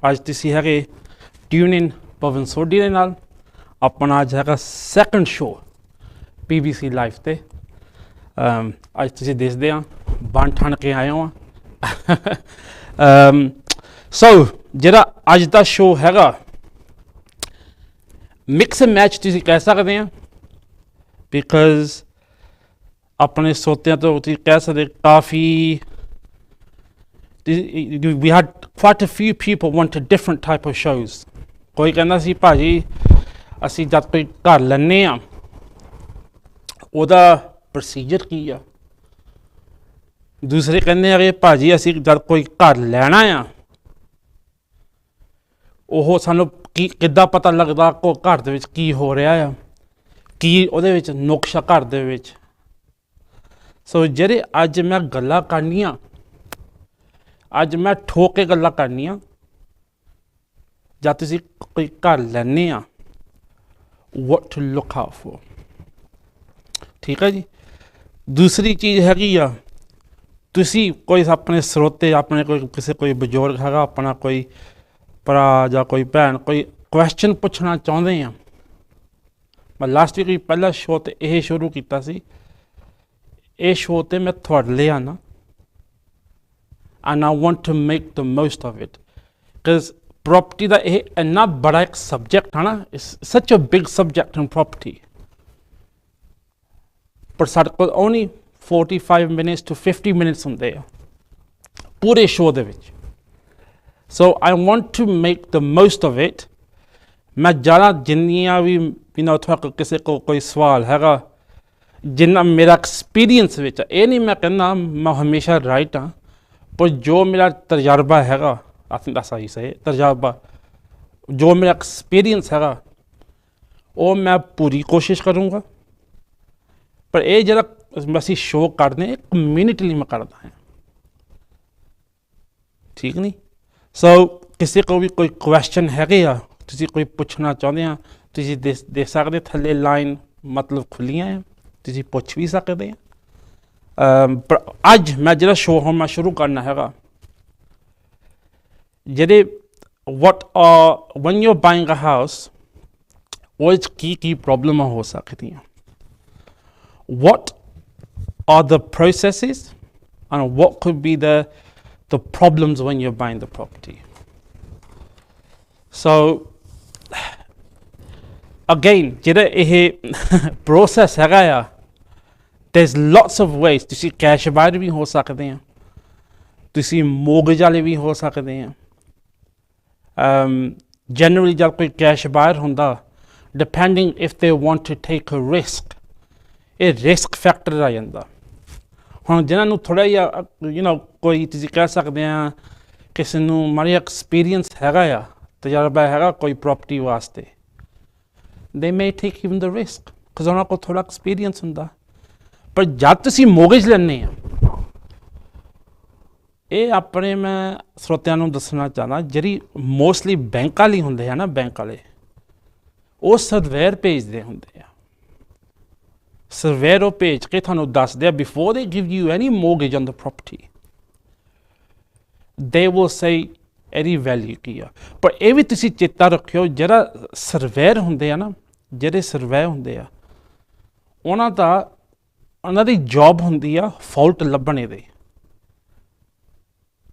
ਅੱਜ ਤੁਸੀਂ ਹੈਗੇ ਟਿਊਨ ਇਨ ਪਵਨ ਸੋਢੀ ਦੇ ਨਾਲ। ਆਪਣਾ ਅੱਜ ਹੈਗਾ ਸੈਕੰਡ ਸ਼ੋਅ PBC ਲਾਈਵ 'ਤੇ। ਅੱਜ ਤੁਸੀਂ ਦੇਖਦੇ ਹਾਂ ਬਣ ਠਣ ਕੇ ਆਏ ਹੋ। ਸੋ ਜਿਹੜਾ ਅੱਜ ਦਾ ਸ਼ੋਅ ਹੈਗਾ ਮਿਕਸ ਐਂਡ ਮੈਚ ਤੁਸੀਂ ਕਹਿ ਸਕਦੇ ਹਾਂ, ਬਿਕਾਜ਼ ਆਪਣੇ ਸੋਤਿਆਂ ਤੋਂ ਤੁਸੀਂ ਕਹਿ ਸਕਦੇ ਕਾਫੀ we had quite a few people wanted different type of shows. ਕੋਈ ਕਹਿੰਦਾ ਸੀ ਭਾਜੀ ਅਸੀਂ ਜਦ ਕੋਈ ਘਰ ਲੈਂਦੇ ਹਾਂ ਉਹਦਾ ਪ੍ਰੋਸੀਜਰ ਕੀ ਆ। ਦੂਸਰੇ ਕਹਿੰਦੇ ਆ ਕਿ ਭਾਜੀ ਅਸੀਂ ਜਦ ਕੋਈ ਘਰ ਲੈਣਾ ਆ ਉਹ ਸਾਨੂੰ ਕਿੱਦਾਂ ਪਤਾ ਲੱਗਦਾ ਕੋ ਘਰ ਦੇ ਵਿੱਚ ਕੀ ਹੋ ਰਿਹਾ ਆ, ਕੀ ਉਹਦੇ ਵਿੱਚ ਨੁਕਸ਼ਾ ਘਰ ਦੇ ਵਿੱਚ। ਸੋ ਜਿਹੜੇ ਅੱਜ ਮੈਂ ਗੱਲਾਂ ਕਰਨੀਆਂ, ਅੱਜ ਮੈਂ ਠੋਕ ਕੇ ਗੱਲਾਂ ਕਰਨੀਆਂ ਜਦ ਤੁਸੀਂ ਕੋਈ ਘਰ ਲੈਂਦੇ ਆ what to look out for, ਠੀਕ ਹੈ ਜੀ। ਦੂਸਰੀ ਚੀਜ਼ ਹੈਗੀ ਆ, ਤੁਸੀਂ ਕੋਈ ਆਪਣੇ ਸਰੋਤੇ ਆਪਣੇ ਕੋਈ ਬਜ਼ੁਰਗ ਹੈਗਾ ਆਪਣਾ ਕੋਈ ਭਰਾ ਜਾਂ ਕੋਈ ਭੈਣ ਕੋਈ ਕੁਐਸਚਨ ਪੁੱਛਣਾ ਚਾਹੁੰਦੇ ਆ। ਮੈਂ ਲਾਸਟ ਵੀਕ ਵੀ ਪਹਿਲਾ ਸ਼ੋਅ 'ਤੇ ਇਹ ਸ਼ੁਰੂ ਕੀਤਾ ਸੀ। ਇਹ ਸ਼ੋਅ 'ਤੇ ਮੈਂ ਤੁਹਾਡੇ ਲਈ ਆਉਣਾ and I want to make the most of it, because property ਦਾ ਇਹ ਇੰਨਾ ਬੜਾ ਇੱਕ ਸਬਜੈਕਟ ਹੈ ਨਾ, it's such a big subject in property, ਪਰ ਸਾਡੇ ਕੋਲ only 45 minutes to 50 minutes ਹੁੰਦੇ ਆ ਪੂਰੇ ਸ਼ੋਅ ਦੇ ਵਿੱਚ। So I want to make the most of it. ਮੈਂ ਜ਼ਿਆਦਾ ਜਿੰਨੀਆਂ ਵੀ ਤੁਹਾਡੇ ਕਿਸੇ ਕੋਲ ਕੋਈ ਸਵਾਲ ਹੈਗਾ ਜਿੰਨਾ ਮੇਰਾ ਐਕਸਪੀਰੀਅੰਸ ਵਿੱਚ, ਇਹ ਨਹੀਂ ਮੈਂ ਕਹਿੰਦਾ ਮੈਂ ਹਮੇਸ਼ਾ ਰਾਈਟ ਹਾਂ, ਪਰ ਜੋ ਮੇਰਾ ਤਜਰਬਾ ਹੈਗਾ ਸਹੀ ਤਜਰਬਾ ਜੋ ਮੇਰਾ ਐਕਸਪੀਰੀਅੰਸ ਹੈਗਾ ਉਹ ਮੈਂ ਪੂਰੀ ਕੋਸ਼ਿਸ਼ ਕਰੂੰਗਾ। ਪਰ ਇਹ ਜਿਹੜਾ ਅਸੀਂ ਸ਼ੋਅ ਕਰਦੇ ਇੱਕ ਕਮਿਊਨਿਟੀ ਲਈ ਮੈਂ ਕਰਦਾ ਹਾਂ, ਠੀਕ ਨਹੀਂ। ਸੋ ਕਿਸੇ ਕੋਲ ਵੀ ਕੋਈ ਕੁਐਸਚਨ ਹੈਗੇ ਆ, ਤੁਸੀਂ ਕੋਈ ਪੁੱਛਣਾ ਚਾਹੁੰਦੇ ਆ, ਤੁਸੀਂ ਦੇਖ ਸਕਦੇ ਥੱਲੇ ਲਾਈਨ ਮਤਲਬ ਖੁੱਲ੍ਹੀਆਂ ਆ, ਤੁਸੀਂ ਪੁੱਛ ਵੀ ਸਕਦੇ ਆ। ਪਰ ਅੱਜ ਮੈਂ ਜਿਹੜਾ ਸ਼ੋਅ ਹੁਣ ਮੈਂ ਸ਼ੁਰੂ ਕਰਨਾ ਹੈਗਾ ਜਿਹੜੇ when you're buying a house ਉਹ 'ਚ ਕੀ ਪ੍ਰੋਬਲਮਾਂ ਹੋ ਸਕਦੀਆਂ, what are the processes and what could be the problems when you're buying the property. So again ਜਿਹੜਾ ਇਹ process ਹੈਗਾ ਆ, there's lots of ways. ਤੁਸੀਂ ਕੈਸ਼ ਬਾਇਰ ਵੀ ਹੋ ਸਕਦੇ ਆ, ਤੁਸੀਂ ਮੋਰਗੇਜ ਵਾਲੇ ਵੀ ਹੋ ਸਕਦੇ ਆ। ਜਨਰਲੀ ਜਦ ਕੋਈ ਕੈਸ਼ ਬਾਇਰ ਹੁੰਦਾ, depending if they want to take a risk, ਇਹ ਰਿਸਕ ਫੈਕਟਰ ਆ ਜਾਂਦਾ। ਹੁਣ ਜਿਹਨਾਂ ਨੂੰ ਥੋੜ੍ਹਾ ਜਿਹਾ ਕੋਈ ਤੁਸੀਂ ਕਹਿ ਸਕਦੇ ਆ ਕਿਸੇ ਨੂੰ ਮਾੜਾ ਐਕਸਪੀਰੀਅੰਸ ਹੈਗਾ ਆ, ਤਜਰਬਾ ਹੈਗਾ ਕੋਈ ਪ੍ਰੋਪਰਟੀ ਵਾਸਤੇ, they may take even the risk because ਉਹਨਾਂ ਕੋਲ ਥੋੜ੍ਹਾ ਐਕਸਪੀਰੀਅੰਸ ਹੁੰਦਾ। ਪਰ ਜਦ ਤੁਸੀਂ ਮੋਰਗੇਜ ਲੈਂਦੇ ਆ, ਇਹ ਆਪਣੇ ਮੈਂ ਸਰੋਤਿਆਂ ਨੂੰ ਦੱਸਣਾ ਚਾਹੁੰਦਾ ਜਿਹੜੀ ਮੋਸਟਲੀ ਬੈਂਕ ਵਾਲੀ ਹੁੰਦੇ ਆ ਨਾ, ਬੈਂਕ ਵਾਲੇ ਉਹ ਸਰਵੇਅਰ ਭੇਜਦੇ ਹੁੰਦੇ ਆ। ਸਰਵੇਅਰ ਉਹ ਭੇਜ ਕੇ ਤੁਹਾਨੂੰ ਦੱਸਦੇ ਆ ਬਿਫੋਰ ਦੇ give you any mortgage on the property, they will ਸੇ ਇਹਦੀ ਵੈਲਿਊ ਕੀ ਆ। ਪਰ ਇਹ ਵੀ ਤੁਸੀਂ ਚੇਤਾ ਰੱਖਿਓ ਜਿਹੜਾ ਸਰਵੇਅਰ ਹੁੰਦੇ ਆ ਨਾ, ਜਿਹੜੇ ਸਰਵੇ ਹੁੰਦੇ ਆ ਉਹਨਾਂ ਦੀ ਜੋਬ ਹੁੰਦੀ ਆ ਫਾਲਟ ਲੱਭਣੇ ਦੇ,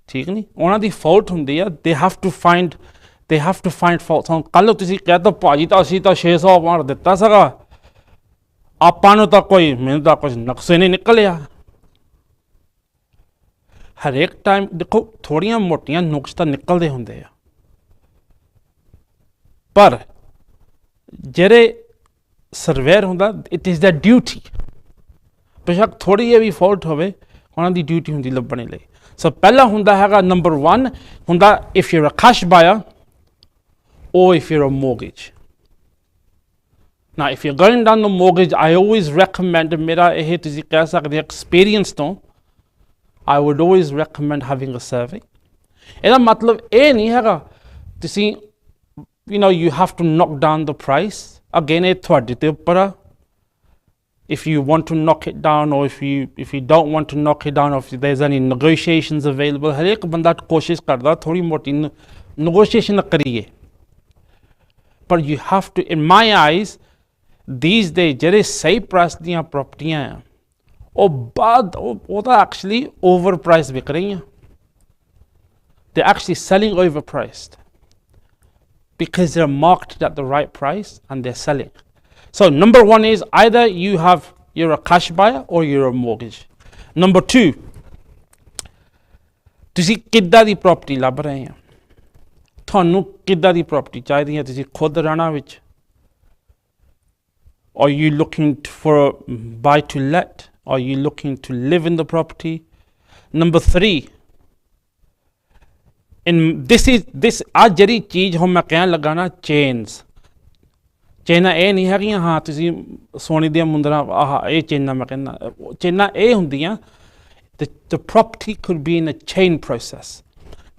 ਠੀਕ ਨਹੀਂ। ਉਹਨਾਂ ਦੀ ਫਾਲਟ ਹੁੰਦੀ ਆ, they have to find fault. ਹੁਣ ਕੱਲ੍ਹ ਤੁਸੀਂ ਕਹਿ ਤਾ ਭਾਜੀ ਤਾਂ ਅਸੀਂ ਤਾਂ 600 ਮਾਰ ਦਿੱਤਾ ਸੀਗਾ, ਆਪਾਂ ਨੂੰ ਤਾਂ ਮੈਨੂੰ ਤਾਂ ਕੁਝ ਨੁਕਸੇ ਨਹੀਂ ਨਿਕਲਿਆ। ਹਰੇਕ ਟਾਈਮ ਦੇਖੋ ਥੋੜ੍ਹੀਆਂ ਮੋਟੀਆਂ ਨੁਕਸ ਤਾਂ ਨਿਕਲਦੇ ਹੁੰਦੇ ਆ, ਪਰ ਜਿਹੜੇ ਸਰਵੇਅਰ ਹੁੰਦਾ ਇਟ ਇਜ਼ ਦਾ ਡਿਊਟੀ, ਬੇਸ਼ੱਕ ਥੋੜ੍ਹੀ ਜਿਹੀ ਵੀ ਫਾਲਟ ਹੋਵੇ ਉਹਨਾਂ ਦੀ ਡਿਊਟੀ ਹੁੰਦੀ ਲੱਭਣ ਲਈ। ਸੋ ਪਹਿਲਾ ਹੁੰਦਾ ਹੈਗਾ ਨੰਬਰ 1 ਹੁੰਦਾ if you're a cash buyer or if you're a mortgage. Now if you're going down the mortgage, I always recommend, ਮੇਰਾ ਇਹ ਤੁਸੀਂ ਕਹਿ ਸਕਦੇ experience ਤੋਂ, I would always recommend having a survey. ਇਹਦਾ ਮਤਲਬ ਇਹ ਨਹੀਂ ਹੈਗਾ ਤੁਸੀਂ you have to knock down the price. Again ਇਹ ਤੁਹਾਡੇ ਤੇ ਉੱਪਰ ਆ, if you want to knock it down or if you don't want to knock it down, or if there's any negotiations available. ਹਰੇਕ ਬੰਦਾ ਕੋਸ਼ਿਸ਼ ਕਰਦਾ ਥੋੜ੍ਹੀ ਮੋਟੀ negotiation करिए, but you have to, in my eyes, these days ਜਿਹੜੇ ਸਹੀ price ਦੀਆਂ ਪ੍ਰੋਪਰਟੀਆਂ ਆ ਉਹ ਬਾਅਦ ਉਹ ਤਾਂ actually overpriced ਵਿਕ ਰਹੀਆਂ, they're actually selling overpriced because they're marketed at the right price and they're selling. So number one is either you're a cash buyer or you're a mortgage. Number two, ਤੁਸੀਂ ਕਿੱਦਾਂ ਦੀ property ਲੱਭ ਰਹੇ ਆ, ਤੁਹਾਨੂੰ ਕਿੱਦਾਂ ਦੀ property ਚਾਹੀਦੀ ਹੈ, ਤੁਸੀਂ ਖੁਦ ਰਹਿਣਾ ਵਿੱਚ, are you looking for a buy to let, are you looking to live in the property? Number three, in this ਆ ਜਿਹੜੀ ਚੀਜ਼ ਹੁਣ ਮੈਂ ਕਹਿਣ ਲੱਗਾ ਨਾ, ਚੇਨਾਂ ਇਹ ਨਹੀਂ ਹੈਗੀਆਂ ਹਾਂ ਤੁਸੀਂ ਸੋਨੇ ਦੀਆਂ ਮੁੰਦਰਾਂ ਆਹ ਇਹ ਚੇਨਾਂ ਮੈਂ ਕਹਿੰਦਾ, ਚੇਨਾਂ ਇਹ ਹੁੰਦੀਆਂ the property could be in a chain process.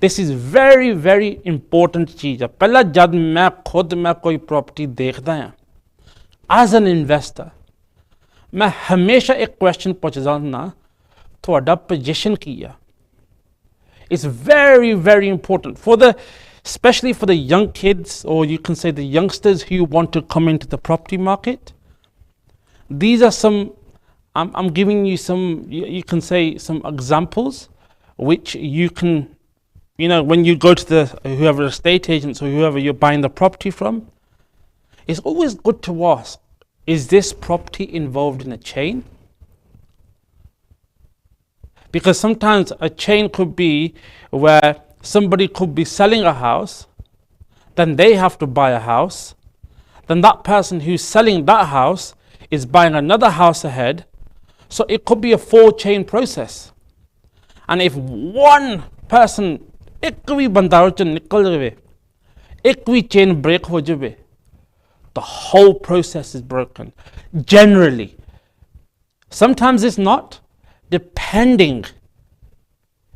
This is very very important ਚੀਜ਼ ਆ। ਪਹਿਲਾਂ ਜਦ ਮੈਂ ਖੁਦ ਮੈਂ ਕੋਈ ਪ੍ਰੋਪਰਟੀ ਦੇਖਦਾ ਹਾਂ as an investor, ਮੈਂ ਹਮੇਸ਼ਾ ਇੱਕ ਕੁਐਸਚਨ ਪੁੱਛਦਾ ਹੁੰਦਾ, ਤੁਹਾਡਾ ਪੋਜੀਸ਼ਨ ਕੀ ਆ। It's very very important for the, especially for the young kids, or you can say the youngsters who want to come into the property market. These are some, I'm giving you some, you can say some examples which you can, you know, when you go to the whoever estate agents or whoever you're buying the property from, it's always good to ask, is this property involved in a chain? Because sometimes a chain could be where somebody could be selling a house, then they have to buy a house, then that person who's selling that house is buying another house ahead, so it could be a 4-chain process. And if one person, ek bhi banda uch nikal jave, ek bhi chain break ho jave, the whole process is broken. Generally, sometimes it's not, depending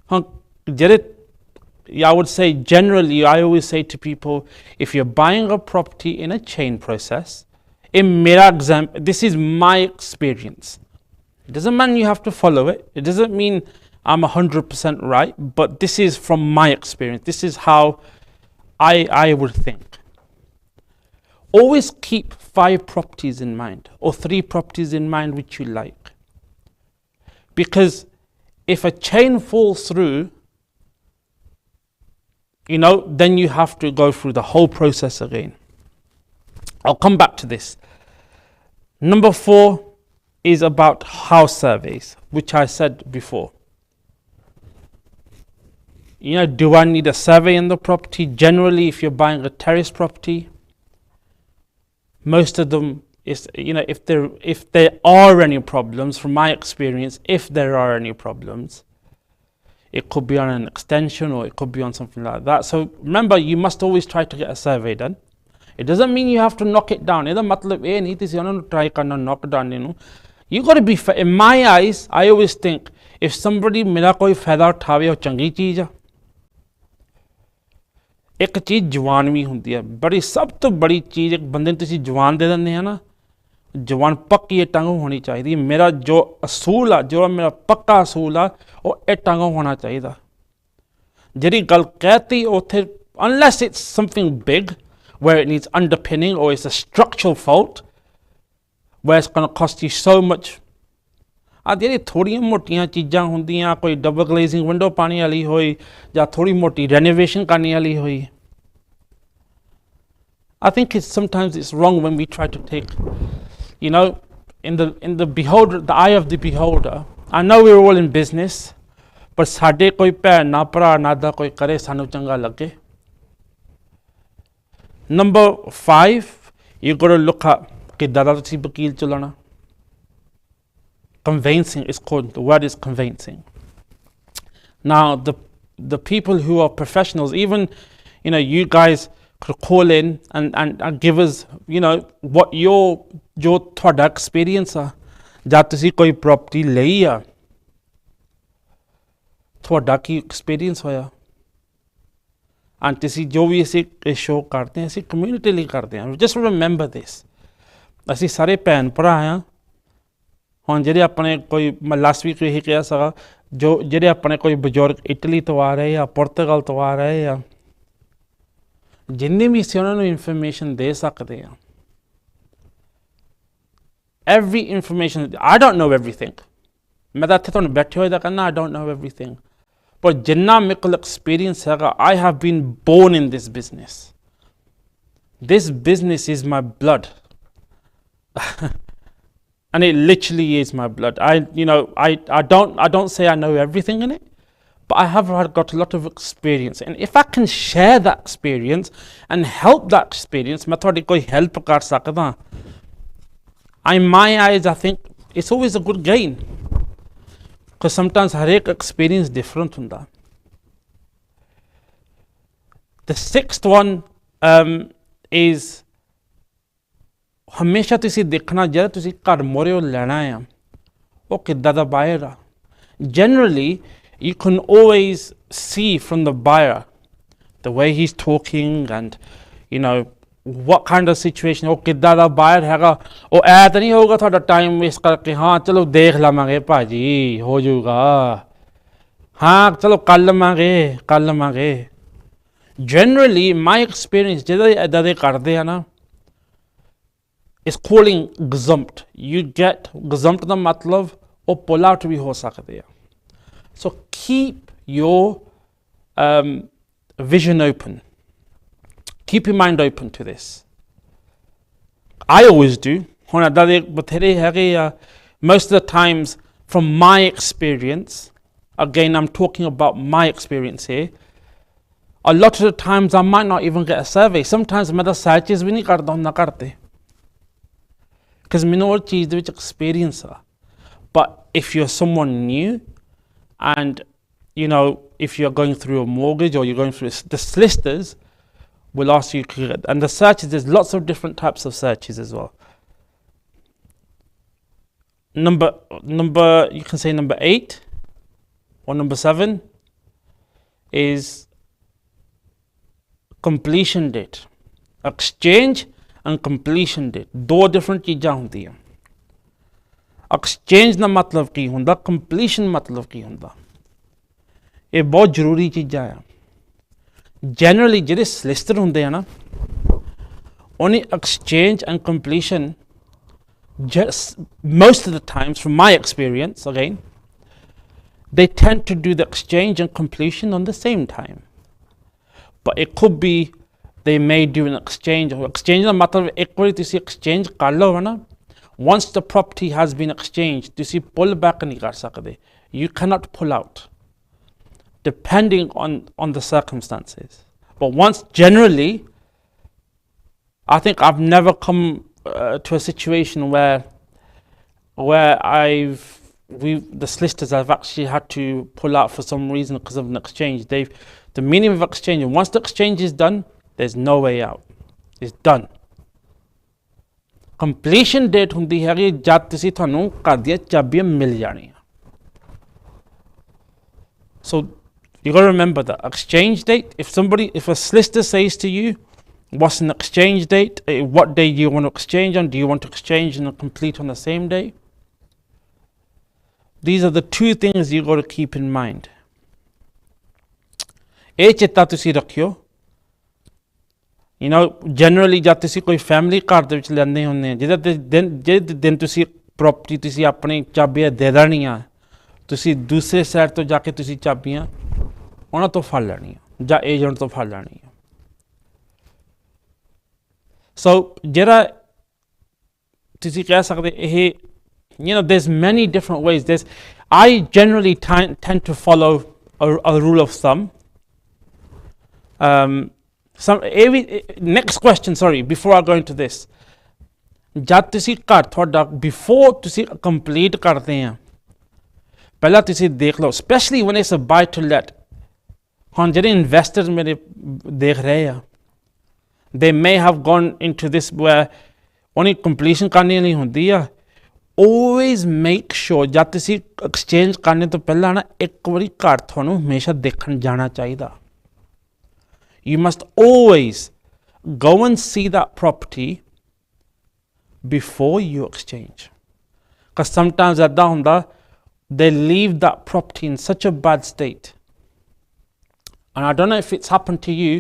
on, I would say generally, I always say to people, if you're buying a property in a chain process, in mera example, this is my experience. It doesn't mean you have to follow it. It doesn't mean I'm 100% right, but this is from my experience. This is how I would think. Always keep 5 properties in mind, or 3 properties in mind which you like. Because if a chain falls through, you know, then you have to go through the whole process again. I'll come back to this. Number 4 is about house surveys, which I said before. You know, do I need a survey in the property? Generally, if you're buying a terrace property, most of them is, you know, if there are any problems, from my experience, if there are any problems, it could be on an extension or it could be on something like that. So remember, you must always try to get a survey done. It doesn't mean you have to knock it down. Eda matlab eh nahi tisi ਉਹਨਾਂ ਨੂੰ try karna knock down ਨੂੰ. You got to be fair. In my eyes, I always think, if somebody ਮੇਰਾ ਕੋਈ ਫਾਇਦਾ ਉਠਾਵੇ ਉਹ ਚੰਗੀ ਚੀਜ਼ ਆ। ਇੱਕ ਚੀਜ਼ ਜਵਾਨ ਵੀ ਹੁੰਦੀ ਹੈ, ਬੜੀ ਸਭ ਤੋਂ ਬੜੀ ਚੀਜ਼ ਇੱਕ ਬੰਦੇ ਨੂੰ ਤੁਸੀਂ ਜਵਾਨ ਦੇ ਦਿੰਦੇ ਆ ਨਾ, ਜਵਾਨ ਪੱਕੀ ਇਹ ਟੰਗ ਹੋਣੀ ਚਾਹੀਦੀ। ਮੇਰਾ ਜੋ ਅਸੂਲ ਆ, ਜੋ ਮੇਰਾ ਪੱਕਾ ਅਸੂਲ ਆ, ਉਹ ਇਹ ਟੰਗ ਹੋਣਾ ਚਾਹੀਦਾ। ਜਿਹੜੀ ਗੱਲ ਕਹਿਤੀ ਉੱਥੇ, unless it's something big where it needs underpinning or it's a structural fault where it's going to cost you so much, ਆ ਜਿਹੜੀ ਥੋੜੀਆਂ ਮੋਟੀਆਂ ਚੀਜ਼ਾਂ ਹੁੰਦੀਆਂ, ਕੋਈ ਡਬਲ ਗਲੇਜ਼ਿੰਗ ਵਿੰਡੋ ਪਾਣੀ ਵਾਲੀ ਹੋਈ ਜਾਂ ਥੋੜੀ ਮੋਟੀ ਰੈਨੋਵੇਸ਼ਨ ਕਰਨੀ ਵਾਲੀ ਹੋਈ, I think sometimes it's wrong when we try to take, you know, in the beholder, the eye of the beholder. I know we're all in business, but ਸਾਡੇ ਕੋਈ ਭੈਣ ਨਾ ਭਰਾ ਨਾ ਦਾ ਕੋਈ ਕਰੇ ਸਾਨੂੰ ਚੰਗਾ ਲੱਗੇ। Number 5, you got to look at ਕਿੱਦਾਂ ਦਾ ਤੁਸੀਂ ਵਕੀਲ ਚਲਾਉਣਾ। Conveyancing is called, the word is conveyancing. Now the people who are professionals, even, you know, you guys could call in and give us, you know, what your ਤੁਹਾਡਾ experience ਆ, ਜਦ ਤੁਸੀਂ ਕੋਈ property ਲਈ ਆ, ਤੁਹਾਡਾ ਕੀ experience ਹੋਇਆ। and ਤੁਸੀਂ ਜੋ ਵੀ ਅਸੀਂ show ਕਰਦੇ ਹਾਂ, ਅਸੀਂ community ਲਈ ਕਰਦੇ ਹਾਂ। Just remember this, ਅਸੀਂ ਸਾਰੇ ਭੈਣ ਭਰਾ ਆ। ਹੁਣ ਜਿਹੜੇ ਆਪਣੇ ਕੋਈ, ਮੈਂ ਲਾਸਟ ਵੀਕ ਇਹੀ ਕਿਹਾ ਸੀਗਾ, ਜੋ ਜਿਹੜੇ ਆਪਣੇ ਕੋਈ ਬਜ਼ੁਰਗ ਇਟਲੀ ਤੋਂ ਆ ਰਹੇ ਆ, ਪੁਰਤਗਾਲ ਤੋਂ ਆ ਰਹੇ ਆ, ਜਿੰਨੀ ਵੀ ਅਸੀਂ ਉਹਨਾਂ ਨੂੰ ਇਨਫੋਰਮੇਸ਼ਨ ਦੇ ਸਕਦੇ ਹਾਂ, every information, I don't know everything. ਮੈਂ ਤਾਂ ਇੱਥੇ ਤੁਹਾਨੂੰ ਬੈਠੇ ਹੋਏ ਦਾ ਕਹਿੰਦਾ I don't know everything. ਪਰ ਜਿੰਨਾ ਮੇਰੇ ਕੋਲ ਐਕਸਪੀਰੀਅੰਸ ਹੈਗਾ, I have been born in this business. This business is my blood. And it literally is my blood. I don't say I know everything in it, but I have got a lot of experience. And if I can share that experience and help that experience, मैं थोड़ी कोई help कर सकता, in my eyes, I think it's always a good gain. Because sometimes har ek experience different hunda. The sixth one is ਹਮੇਸ਼ਾ ਤੁਸੀਂ ਦੇਖਣਾ ਜਿਹੜਾ ਤੁਸੀਂ ਘਰ ਮੋਰਿਓ ਲੈਣਾ ਆ ਉਹ ਕਿੱਦਾਂ ਦਾ buyer ਆ. Generally, you can always see from the buyer the way he's talking and what kind of situation. ਉਹ ਕਿੱਦਾਂ ਦਾ buyer ਹੈਗਾ. ਉਹ ਐ ਤਾਂ ਨਹੀਂ ਹੋਊਗਾ ਤੁਹਾਡਾ ਟਾਈਮ ਵੇਸਟ ਕਰਕੇ ਹਾਂ ਚਲੋ ਦੇਖ ਲਵਾਂਗੇ ਭਾਜੀ ਹੋ ਜਾਊਗਾ, ਹਾਂ ਚਲੋ ਕੱਲ੍ਹ ਲਵਾਂਗੇ. Generally, my experience ਜਿਹੜੇ ਇੱਦਾਂ ਦੇ ਕਰਦੇ ਆ ਨਾ, is calling gazumped. You get gazumped ਦਾ ਮਤਲਬ ਉਹ pull out ਵੀ ਹੋ ਸਕਦੇ ਆ. So keep your vision open. Keep your mind open to this. I always do. ਹੁਣ ਇੱਦਾਂ ਦੇ ਬਥੇਰੇ ਹੈਗੇ ਆ. Most of the times, from my experience, again I'm talking about my experience here, a lot of the times I might not even get a survey. Sometimes ਮੈਂ ਤਾਂ searches ਵੀ ਨਹੀਂ ਕਰਦਾ ਹੁੰਦਾ ਘਰ ਤੇ, because ਮੈਨੂੰ ਉਹ ਚੀਜ਼ ਦੇ ਵਿੱਚ experience ਆ. But if you're someone new and if you're going through a mortgage or you're going through the solicitors will ask you, and the searches, there's lots of different types of searches as well. Number you can say number 8 or number 7 is completion date. Exchange and completion date, ਦੋ different ਚੀਜ਼ਾਂ ਹੁੰਦੀਆਂ. Exchange ਦਾ ਮਤਲਬ ਕੀ ਹੁੰਦਾ, completion ਮਤਲਬ ਕੀ ਹੁੰਦਾ, ਇਹ ਬਹੁਤ ਜ਼ਰੂਰੀ ਚੀਜ਼ਾਂ ਆ. Generally ਜਿਹੜੇ solicitor ਹੁੰਦੇ ਆ ਨਾ, only exchange and completion, just most of the times from my experience again, they tend to do the exchange and completion on the same time. But it could be they may do an exchange. Exchange ਦਾ ਮਤਲਬ ਇੱਕ ਵਾਰੀ ਤੁਸੀਂ exchange ਕਰ ਲਓ ਨਾ, once the property has been exchanged, ਤੁਸੀਂ pull back ਨਹੀਂ ਕਰ ਸਕਦੇ. You cannot pull out, depending on the circumstances. But once, generally, I think I've never come to a situation where the solicitors have actually had to pull out for some reason because of an exchange. The meaning of exchange, once the exchange is done, there's no way out. It's done. Completion date ਹੁੰਦੀ ਹੈਗੀ ਜਦ ਤੁਸੀਂ ਤੁਹਾਨੂੰ ਘਰ ਦੀਆਂ ਚਾਬੀਆਂ ਮਿਲ ਜਾਣੀਆਂ. So you got to remember that exchange date. If a solicitor says to you, what's an exchange date? What day do you want to exchange on? Do you want to exchange and complete on the same day? These are the two things you got to keep in mind. ਇਹ ਚੇਤਾ ਤੁਸੀਂ ਰੱਖਿਓ. Generally ਜਦ ਤੁਸੀਂ ਕੋਈ family ਘਰ ਦੇ ਵਿੱਚ ਲੈਂਦੇ ਹੁੰਦੇ ਆ, ਜਿਹੜੇ ਦਿਨ ਤੁਸੀਂ ਪ੍ਰੋਪਰਟੀ ਤੁਸੀਂ ਆਪਣੀ ਚਾਬੀਆਂ ਦੇ ਦੇਣੀਆਂ, ਤੁਸੀਂ ਦੂਸਰੇ ਸਾਈਡ ਤੋਂ ਜਾ ਕੇ ਤੁਸੀਂ ਚਾਬੀਆਂ ਉਹਨਾਂ ਤੋਂ ਫੜ ਲੈਣੀਆਂ ਜਾਂ ਏਜੰਟ ਤੋਂ ਫੜ ਲੈਣੀਆਂ. ਸੋ ਜਿਹੜਾ ਤੁਸੀਂ ਕਹਿ ਸਕਦੇ ਇਹ there's many different ways. I generally tend to follow a rule of thumb. Next question, sorry, before I go into this. ਜਦ ਤੁਸੀਂ ਘਰ ਤੁਹਾਡਾ before ਤੁਸੀਂ complete ਕਰਦੇ ਆ, ਪਹਿਲਾਂ ਤੁਸੀਂ ਦੇਖ ਲਓ, especially when it's a buy to let. ਹੁਣ ਜਿਹੜੇ investors ਮੇਰੇ ਦੇਖ ਰਹੇ ਆ, they may have gone into this where only completion ਕਰਨੀ ਨਹੀਂ ਹੁੰਦੀ ਆ. Always make sure ਜਦ ਤੁਸੀਂ exchange ਕਰਨੇ ਤੋਂ ਪਹਿਲਾਂ ਨਾ ਇੱਕ ਵਾਰੀ ਘਰ ਤੁਹਾਨੂੰ ਹਮੇਸ਼ਾ ਦੇਖਣ ਜਾਣਾ ਚਾਹੀਦਾ. You must always go and see that property before you exchange. Because sometimes ਏਦਾਂ ਹੁੰਦਾ, they leave that property in such a bad state. And I don't know if it's happened to you,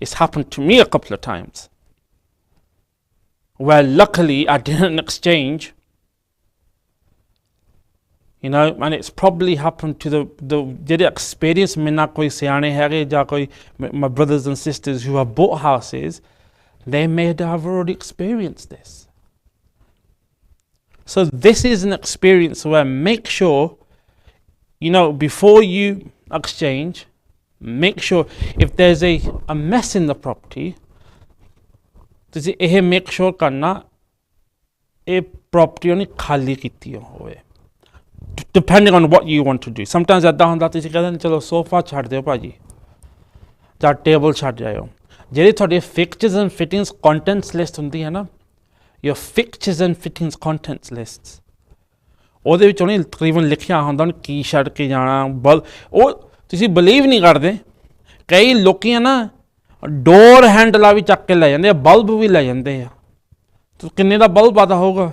It's happened to me a couple of times, where luckily I didn't exchange, and it's probably happened to the ਜਿਹੜੇ experience ਮੇਰੇ ਨਾਲ ਕੋਈ ਸਿਆਣੇ ਹੈਗੇ ਜਾਂ ਕੋਈ my brothers and sisters who have bought houses, they may have already experienced this. So this is an experience where make sure, before you exchange, make sure if there's a mess in the property, ਤੁਸੀਂ ਇਹ make sure ਕਰਨਾ ਇਹ property ਉਹਨੇ ਖਾਲੀ ਕੀਤੀ ਹੋਵੇ, depending on what you want to do. Sometimes ਇੱਦਾਂ ਹੁੰਦਾ ਤੁਸੀਂ ਕਹਿੰਦੇ ਚਲੋ ਸੋਫਾ ਛੱਡ ਦਿਓ ਭਾਜੀ ਜਾਂ ਟੇਬਲ ਛੱਡ ਜਾਇਓ, ਜਿਹੜੀ ਤੁਹਾਡੀ fixtures and fittings contents list ਹੁੰਦੀ ਹੈ ਨਾ, your fixtures and fittings contents lists, ਉਹਦੇ ਵਿੱਚ ਉਹਨੇ ਤਕਰੀਬਨ ਲਿਖਿਆ ਹੁੰਦਾ ਉਹਨੇ ਕੀ ਛੱਡ ਕੇ ਜਾਣਾ, ਉਹ ਤੁਸੀਂ ਬਲੀਵ ਨਹੀਂ ਕਰਦੇ, ਕਈ ਲੋਕੀ ਨਾ ਡੋਰ ਹੈਂਡਲਾਂ ਵੀ ਚੱਕ ਕੇ ਲੈ ਜਾਂਦੇ ਆ, ਬਲਬ ਵੀ ਲੈ ਜਾਂਦੇ ਆ, ਕਿੰਨੇ ਦਾ ਬਲਬ ਆਦਾ ਹੋਊਗਾ।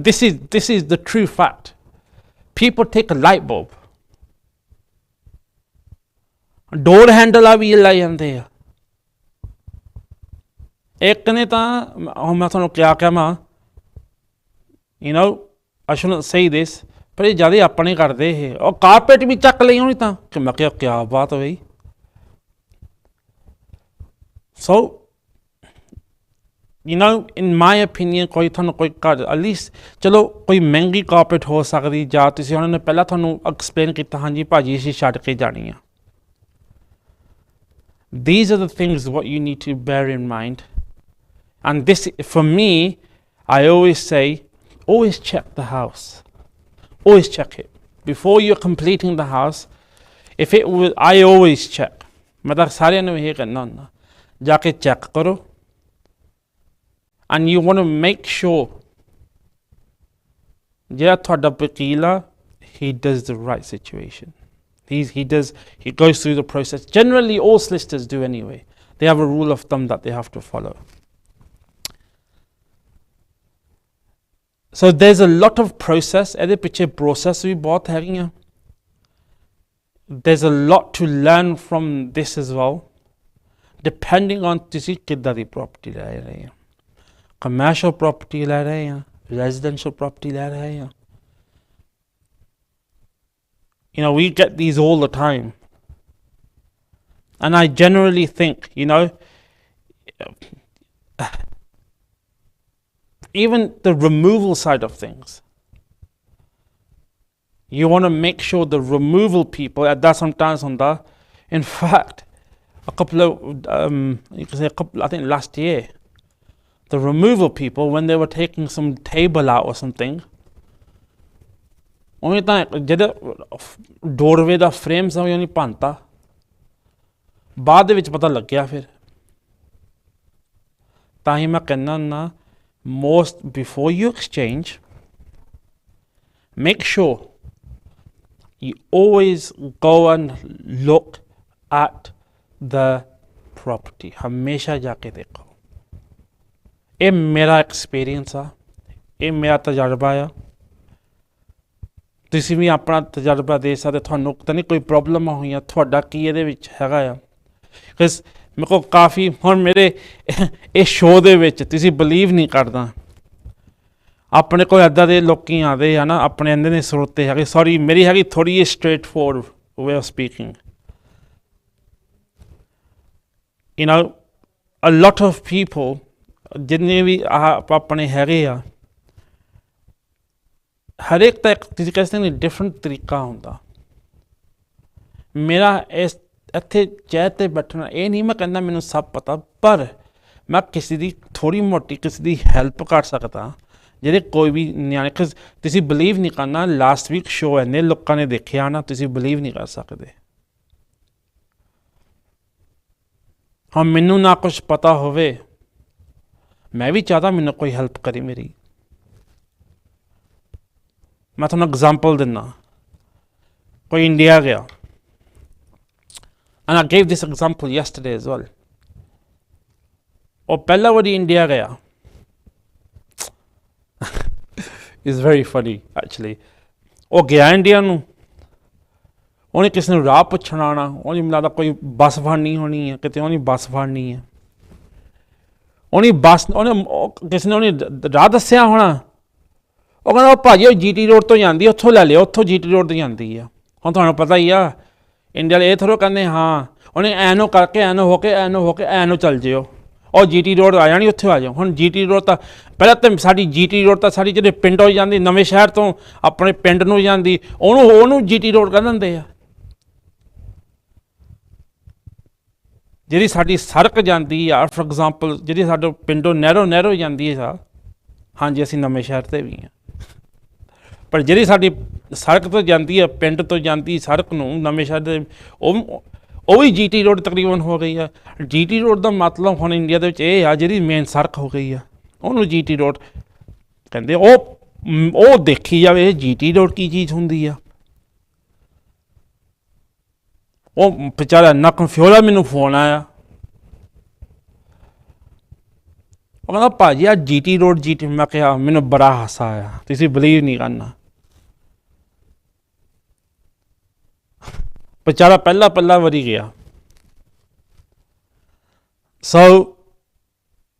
this is the true fact. People take a light bulb, ਡੋਰ ਹੈਂਡਲਾਂ ਵੀ ਲੈ ਜਾਂਦੇ ਆ। ਇੱਕ ਨੇ ਤਾਂ ਹੁਣ ਮੈਂ ਤੁਹਾਨੂੰ ਕਿਆ ਕਹਾਂ, I shouldn't say this, ਪਰ ਇਹ ਜ਼ਿਆਦਾ ਆਪਣੇ ਕਰਦੇ ਇਹ, ਉਹ ਕਾਰਪੇਟ ਵੀ ਚੱਕ ਲਈ ਹੋਣੀ ਤਾਂ ਕਿ ਮੈਂ ਕਿਹਾ ਕਿਆ ਬਾਤ ਹੋਈ। So in my opinion, ਕੋਈ ਤੁਹਾਨੂੰ ਕੋਈ ਘਰ at least ਚਲੋ ਕੋਈ ਮਹਿੰਗੀ ਕਾਰਪੇਟ ਹੋ ਸਕਦੀ, ਜਾਂ ਤੁਸੀਂ ਉਹਨਾਂ ਨੇ ਪਹਿਲਾਂ ਤੁਹਾਨੂੰ ਐਕਸਪਲੇਨ ਕੀਤਾ ਹਾਂਜੀ ਭਾਜੀ ਅਸੀਂ ਛੱਡ ਕੇ ਜਾਣੀ ਆ। These are the things what you need to bear in mind. And this, for me, I always say, always check the house. Always check it. Before you're completing the house, if it was, I always check. मैं तो सारे ने यही करना होना, जाके check करो. And you want to make sure, ਜਿਹੜਾ ਤੁਹਾਡਾ ਵਕੀਲ ਆ, he does the right situation. He goes through the process. Generally, all solicitors do anyway. They have a rule of thumb that they have to follow. So there's a lot of process. ਇਹਦੇ ਪਿੱਛੇ process ਵੀ ਬਹੁਤ ਹੈਗੀਆਂ. There's a lot to learn from this as well, depending on ਤੁਸੀਂ ਕਿੱਦਾਂ ਦੀ property ਲੈ ਰਹੇ ਆ, commercial property ਲੈ ਰਹੇ ਆ, residential property ਲੈ ਰਹੇ ਆ। We get these all the time. And I generally think, even the removal side of things, you want to make sure the removal people, that sometimes on that, in fact, I think last year, the removal people, when they were taking some table out or something, ਉਹਨੇ ਤਾਂ ਜਿਹੜਾ ਡੋਰਵੇ ਦਾ frame ਸੀ ਉਹਨੇ ਭੰਨਤਾ, ਬਾਅਦ ਦੇ ਵਿੱਚ ਪਤਾ ਲੱਗਿਆ ਫਿਰ। ਤਾਂ ਹੀ ਮੈਂ ਕਹਿੰਦਾ ਹੁੰਦਾ, most before you exchange, make sure you always go and look at the property. ਹਮੇਸ਼ਾ ਜਾ ਕੇ ਦੇਖੋ। ਇਹ ਮੇਰਾ ਐਕਸਪੀਰੀਅੰਸ ਆ, ਇਹ ਮੇਰਾ ਤਜਰਬਾ ਆ। ਤੁਸੀਂ ਵੀ ਆਪਣਾ ਤਜਰਬਾ ਦੇ ਸਕਦੇ, ਤੁਹਾਨੂੰ ਤਾਂ ਨਹੀਂ ਕੋਈ ਪ੍ਰੋਬਲਮ ਹੋਈਆਂ, ਤੁਹਾਡਾ ਕੀ ਇਹਦੇ ਵਿੱਚ ਹੈਗਾ ਆ। ਬਿਕਾਜ਼ ਮੇਰੇ ਕੋਲ ਕਾਫੀ ਹੁਣ ਮੇਰੇ ਇਹ ਸ਼ੋਅ ਦੇ ਵਿੱਚ ਤੁਸੀਂ ਬਲੀਵ ਨਹੀਂ ਕਰਦਾ, ਆਪਣੇ ਕੋਲ ਇੱਦਾਂ ਦੇ ਲੋਕੀ ਆਉਂਦੇ ਆ ਨਾ, ਆਪਣੇ ਇੰਨੇ ਦੇ ਸਰੋਤੇ ਹੈਗੇ, ਸੌਰੀ ਮੇਰੀ ਹੈਗੀ ਥੋੜ੍ਹੀ ਜਿਹੀ straight forward way of speaking. a lot of people, ਜਿੰਨੇ ਵੀ ਆਪਣੇ ਹੈਗੇ ਆ, ਹਰੇਕ ਦਾ ਤੁਸੀਂ ਕਹਿ ਸਕਦੇ ਡਿਫਰੈਂਟ ਤਰੀਕਾ ਹੁੰਦਾ। ਮੇਰਾ ਇਸ ਇੱਥੇ ਚੇਅਰ 'ਤੇ ਬੈਠਣਾ ਇਹ ਨਹੀਂ ਮੈਂ ਕਹਿੰਦਾ ਮੈਨੂੰ ਸਭ ਪਤਾ, ਪਰ ਮੈਂ ਕਿਸੇ ਦੀ ਥੋੜ੍ਹੀ ਮੋਟੀ ਕਿਸੇ ਦੀ ਹੈਲਪ ਕਰ ਸਕਦਾ, ਜਿਹੜੇ ਕੋਈ ਵੀ ਨਿਆਣੇ। ਤੁਸੀਂ ਬਲੀਵ ਨਹੀਂ ਕਰਨਾ, ਲਾਸਟ ਵੀਕ ਸ਼ੋਅ ਇੰਨੇ ਲੋਕਾਂ ਨੇ ਦੇਖਿਆ ਨਾ, ਤੁਸੀਂ ਬਲੀਵ ਨਹੀਂ ਕਰ ਸਕਦੇ। ਹਾਂ, ਮੈਨੂੰ ਨਾ ਕੁਛ ਪਤਾ ਹੋਵੇ, ਮੈਂ ਵੀ ਚਾਹਦਾ ਮੈਨੂੰ ਕੋਈ ਹੈਲਪ ਕਰੇ ਮੇਰੀ। ਮੈਂ ਤੁਹਾਨੂੰ ਐਗਜ਼ਾਮਪਲ ਦਿੰਦਾ, ਕੋਈ ਇੰਡੀਆ ਗਿਆ, and I gave this example yesterday as well. ਉਹ ਪਹਿਲਾ ਵਾਰੀ ਇੰਡੀਆ ਗਿਆ, it's very funny actually, ਉਹ ਗਿਆ ਇੰਡੀਆ ਨੂੰ, ਉਹਨੇ ਕਿਸੇ ਨੂੰ ਰਾਹ ਪੁੱਛਣ ਆਉਣਾ, ਉਹਨੇ ਮੈਨੂੰ ਲੱਗਦਾ ਕੋਈ ਬੱਸ ਫੜਨੀ ਹੋਣੀ ਹੈ ਕਿਤੇ, ਉਹਨੇ ਬੱਸ ਫੜਨੀ ਹੈ, ਉਹਨੇ ਬੱਸ ਕਿਸੇ ਨੇ ਉਹਨੇ ਰਾਹ ਦੱਸਿਆ ਹੋਣਾ, ਉਹ ਕਹਿੰਦਾ ਉਹ ਭਾਜੀ ਉਹ GT ਰੋਡ ਤੋਂ ਜਾਂਦੀ, ਉੱਥੋਂ ਲੈ ਲਿਓ, ਉੱਥੋਂ GT ਰੋਡ ਤੋਂ ਜਾਂਦੀ ਆ। ਹੁਣ ਤੁਹਾਨੂੰ ਪਤਾ ਹੀ ਆ ਇੰਡੀਆ ਵਾਲੇ ਇਹ ਥੋੜ੍ਹਾ ਕਹਿੰਦੇ ਹਾਂ ਉਹਨੇ ਐਨੋ ਕਰਕੇ ਐਨੋ ਹੋ ਕੇ ਐਨੋ ਚੱਲ ਜਿਓ, ਉਹ GT ਰੋਡ ਆ ਜਾਣੀ, ਉੱਥੇ ਆ ਜਾਓ। ਹੁਣ GT ਰੋਡ ਤਾਂ ਪਹਿਲਾਂ ਤਾਂ ਸਾਡੀ GT ਰੋਡ ਤਾਂ ਸਾਡੀ ਜਿਹੜੇ ਪਿੰਡੋਂ ਜਾਂਦੀ, ਨਵੇਂ ਸ਼ਹਿਰ ਤੋਂ ਆਪਣੇ ਪਿੰਡ ਨੂੰ ਜਾਂਦੀ, ਉਹਨੂੰ GT ਰੋਡ ਕਹਿ ਦਿੰਦੇ ਆ। ਜਿਹੜੀ ਸਾਡੀ ਸੜਕ ਜਾਂਦੀ ਆ ਫੋਰ ਐਗਜ਼ਾਮਪਲ, ਜਿਹੜੀ ਸਾਡੇ ਪਿੰਡੋਂ ਨਹਿਰੋ ਜਾਂਦੀ ਹੈ ਸਰ, ਹਾਂਜੀ ਅਸੀਂ ਨਵੇਂ ਸ਼ਹਿਰ 'ਤੇ ਵੀ ਹਾਂ, ਪਰ ਜਿਹੜੀ ਸਾਡੀ ਸੜਕ ਤੋਂ ਜਾਂਦੀ ਹੈ, ਪਿੰਡ ਤੋਂ ਜਾਂਦੀ ਸੜਕ ਨੂੰ ਨਵੇਂ ਸ਼ਹਿਰ ਦੇ, ਉਹ ਵੀ GT ਰੋਡ ਤਕਰੀਬਨ ਹੋ ਗਈ ਆ। GT ਰੋਡ ਦਾ ਮਤਲਬ ਹੁਣ ਇੰਡੀਆ ਦੇ ਵਿੱਚ ਇਹ ਆ ਜਿਹੜੀ ਮੇਨ ਸੜਕ ਹੋ ਗਈ ਆ, ਉਹਨੂੰ GT ਰੋਡ ਕਹਿੰਦੇ। ਉਹ ਦੇਖੀ ਜਾਵੇ GT ਰੋਡ ਕੀ ਚੀਜ਼ ਹੁੰਦੀ ਆ। ਉਹ ਵਿਚਾਰਾ ਇੰਨਾ ਕੰਫਿਊਜ਼ ਆ, ਮੈਨੂੰ ਫੋਨ ਆਇਆ, ਉਹ ਕਹਿੰਦਾ ਭਾਜੀ ਆ GT ਰੋਡ ਮੈਂ ਕਿਹਾ ਮੈਨੂੰ ਬੜਾ ਹਾਸਾ ਆਇਆ, ਤੁਸੀਂ ਬਲੀਵ ਨਹੀਂ ਕਰਨਾ। ਵਿਚਾਰਾ ਪਹਿਲਾ ਵਾਰੀ ਗਿਆ। ਸੋ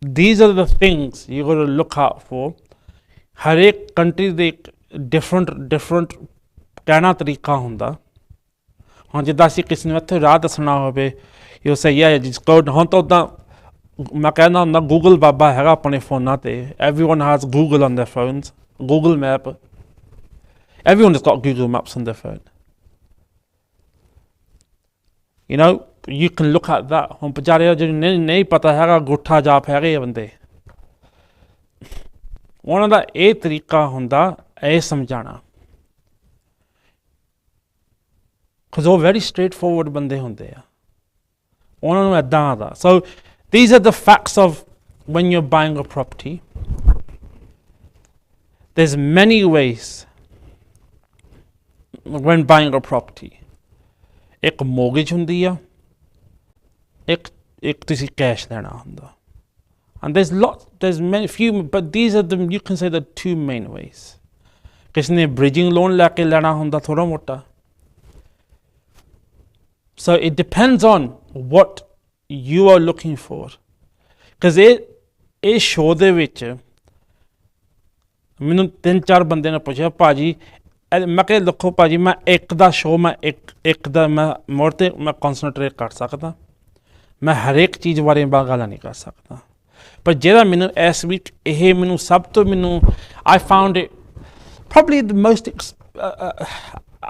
these are the things you got to look out for। ਹਰੇਕ ਕੰਟਰੀ ਦੇ ਇੱਕ ਡਿਫਰੈਂਟ ਕਹਿਣਾ ਤਰੀਕਾ ਹੁੰਦਾ। ਹੁਣ ਜਿੱਦਾਂ ਅਸੀਂ ਕਿਸੇ ਨੂੰ ਇੱਥੇ ਰਾਹ ਦੱਸਣਾ ਹੋਵੇ, ਯੂ ਸੇ ਯਾ ਜਿਸ ਕੋਡ, ਹੁਣ ਤਾਂ ਉੱਦਾਂ ਮੈਂ ਕਹਿੰਦਾ ਹੁੰਦਾ ਗੂਗਲ ਬਾਬਾ ਹੈਗਾ ਆਪਣੇ ਫੋਨਾਂ 'ਤੇ, everyone has Google on their phones, Google Map, everyone has got Google Maps on their phone, you know, you can look at that। ਹੁਣ ਵਿਚਾਰੇ ਜਿਹਨੂੰ ਨਹੀਂ ਪਤਾ ਹੈਗਾ, ਗੁੱਠਾ ਜਾਪ ਹੈਗੇ ਆ ਬੰਦੇ, ਉਹਨਾਂ ਦਾ ਇਹ ਤਰੀਕਾ ਹੁੰਦਾ ਇਹ ਸਮਝਾਉਣਾ, because ਉਹ ਵੈਰੀ ਸਟ੍ਰੇਟ ਫੋਰਵਰਡ ਬੰਦੇ ਹੁੰਦੇ ਆ, ਉਹਨਾਂ ਨੂੰ ਇੱਦਾਂ ਆਦਾ। ਸੋ these are the facts of when you're buying a property। There's many ways when buying a property। ਇੱਕ ਮੋਰਗੇਜ ਹੁੰਦੀ ਆ, ਇੱਕ ਤੁਸੀਂ ਕੈਸ਼ ਲੈਣਾ ਹੁੰਦਾ, and there's many few, but these are the, you can say, the two main ways। ਕਿਸੇ ਨੇ bridging loan ਲੈ ਕੇ ਲੈਣਾ ਹੁੰਦਾ ਥੋੜਾ ਮੋਟਾ। So it depends on what you are looking for, because ਇਹ ਸ਼ੋਅ ਦੇ ਵਿੱਚ ਮੈਨੂੰ 3-4 ਬੰਦੇ ਨੇ ਪੁੱਛਿਆ ਭਾਜੀ, ਮੈਂ ਕਿਹਾ ਦੇਖੋ ਭਾਜੀ ਮੈਂ ਇੱਕ ਦਾ ਸ਼ੋਅ ਮੈਂ ਇੱਕ ਦਾ ਮੈਂ ਮੋੜ 'ਤੇ ਮੈਂ ਕੌਨਸਨਟਰੇਟ ਕਰ ਸਕਦਾ, ਮੈਂ ਹਰੇਕ ਚੀਜ਼ ਬਾਰੇ ਗੱਲ ਨਹੀਂ ਕਰ ਸਕਦਾ, ਪਰ ਜਿਹੜਾ ਮੈਨੂੰ ਇਸ ਵੀਕ ਇਹ ਮੈਨੂੰ ਸਭ ਤੋਂ ਮੈਨੂੰ I found it probably the most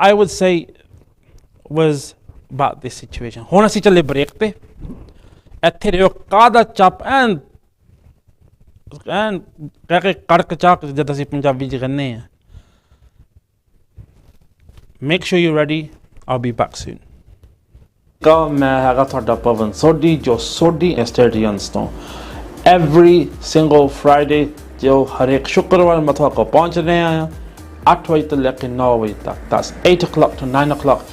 I would say was about this situation। ਹੁਣ ਅਸੀਂ ਚੱਲੇ ਬ੍ਰੇਕ 'ਤੇ, ਇੱਥੇ ਰਿਓ ਕਾਹਦਾ ਚੱਪ ਐਨ ਕਹਿ ਕੇ ਕੜਕ ਚਾਕ ਜਦ ਅਸੀਂ ਪੰਜਾਬੀ 'ਚ ਕਹਿੰਦੇ ਹਾਂ। Make sure you ready, I'll be back soon। ਮੈਂ ਹੈਗਾ ਤੁਹਾਡਾ ਪਵਨ ਸੋਢੀ, ਜੋ ਸੋਢੀ ਐਸਟੇਡੀਅਨਸ ਤੋਂ every single Friday ਜੋ ਹਰੇਕ ਸ਼ੁੱਕਰਵਾਰ ਮੈਂ ਤੁਹਾਡੇ ਕੋਲ ਪਹੁੰਚ ਰਿਹਾ ਹਾਂ 8 ਵਜੇ ਤੋਂ ਲੈ ਕੇ 9 ਵਜੇ ਤੱਕ। That's 8 o'clock to 9 o'clock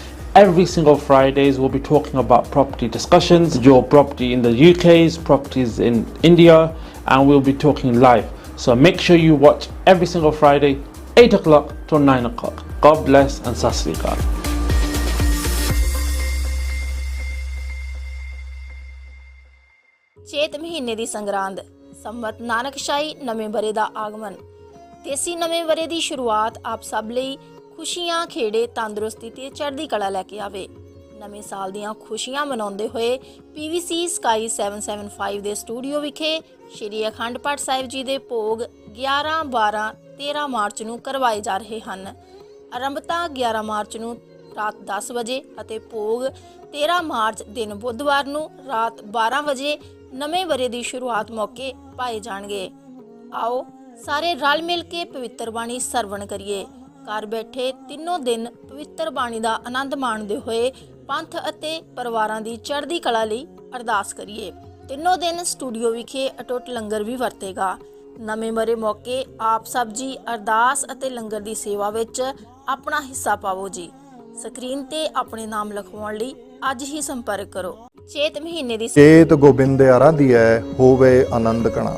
every single Fridays। We'll be talking about property discussions, your property in the UK's, properties in India, and we'll be talking live। So make sure you watch every single Friday 8 o'clock to 9 o'clock। God bless and Sat Sri Akal। ਚੇਤ ਮਹੀਨੇ ਦੀ ਸੰਗਰਾਂਦ, ਸੰਮਤ ਨਾਨਕਸ਼ਾਹੀ ਨਵੇਂ ਵਰੇ ਦਾ ਆਗਮਨ, ਦੇਸੀ ਨਵੇਂ ਵਰੇ ਦੀ ਸ਼ੁਰੂਆਤ ਆਪ ਸਭ ਲਈ ਖੁਸ਼ੀਆਂ, ਖੇੜੇ, ਤੰਦਰੁਸਤੀ ਤੇ ਚੜ੍ਹਦੀ ਕਲਾ ਲੈ ਕੇ ਆਵੇ। ਨਵੇਂ ਸਾਲ ਦੀਆਂ ਖੁਸ਼ੀਆਂ ਮਨਾਉਂਦੇ ਹੋਏ PVC Sky 775 ਦੇ ਸਟੂਡੀਓ ਵਿਖੇ ਸ਼੍ਰੀ ਅਖੰਡ ਪਾਠ ਸਾਹਿਬ ਜੀ ਦੇ ਭੋਗ 11, 12, 13 ਮਾਰਚ ਨੂੰ ਕਰਵਾਏ ਜਾ ਰਹੇ ਹਨ। ਆਰੰਭਤਾ 11 ਮਾਰਚ ਨੂੰ ਰਾਤ 10 ਵਜੇ ਅਤੇ ਭੋਗ 13 ਮਾਰਚ ਦਿਨ ਬੁੱਧਵਾਰ ਨੂੰ ਰਾਤ 12 ਵਜੇ ਨਵੇਂ ਵਰੇ ਦੀ ਸ਼ੁਰੂਆਤ ਮੌਕੇ ਪਾਏ ਜਾਣਗੇ। ਆਓ ਸਾਰੇ ਰਲ ਮਿਲ ਕੇ ਪਵਿੱਤਰ ਬਾਣੀ ਸਰਵਣ ਕਰੀਏ। ਘਰ ਬੈਠੇ ਤਿੰਨੋਂ ਦਿਨ ਪਵਿੱਤਰ ਬਾਣੀ ਦਾ ਆਨੰਦ ਮਾਣਦੇ ਹੋਏ ਪੰਥ ਅਤੇ ਪਰਿਵਾਰਾਂ ਦੀ ਚੜ੍ਹਦੀ ਕਲਾ ਲਈ ਅਰਦਾਸ ਕਰੀਏ। ਤਿੰਨੋਂ ਦਿਨ ਸਟੂਡੀਓ ਵਿਖੇ ਅਟੁੱਟ ਲੰਗਰ ਵੀ ਵਰਤੇਗਾ। ਨਵੇਂ ਵਰੇ ਮੌਕੇ ਆਪ ਸਭ ਜੀ ਅਰਦਾਸ ਅਤੇ ਲੰਗਰ ਦੀ ਸੇਵਾ ਵਿੱਚ ਆਪਣਾ ਹਿੱਸਾ ਪਾਵੋ ਜੀ। ਸਕਰੀਨ ਤੇ ਆਪਣੇ ਨਾਮ ਲਿਖਵਾਉਣ ਲਈ ਅੱਜ ਹੀ ਸੰਪਰਕ ਕਰੋ। ਚੇਤ ਮਹੀਨੇ ਦੀ ਚੇਤ ਗੋਬਿੰਦ ਆਰਾਧੀਐ ਹੋਵੇ ਆਨੰਦ ਕਣਾ।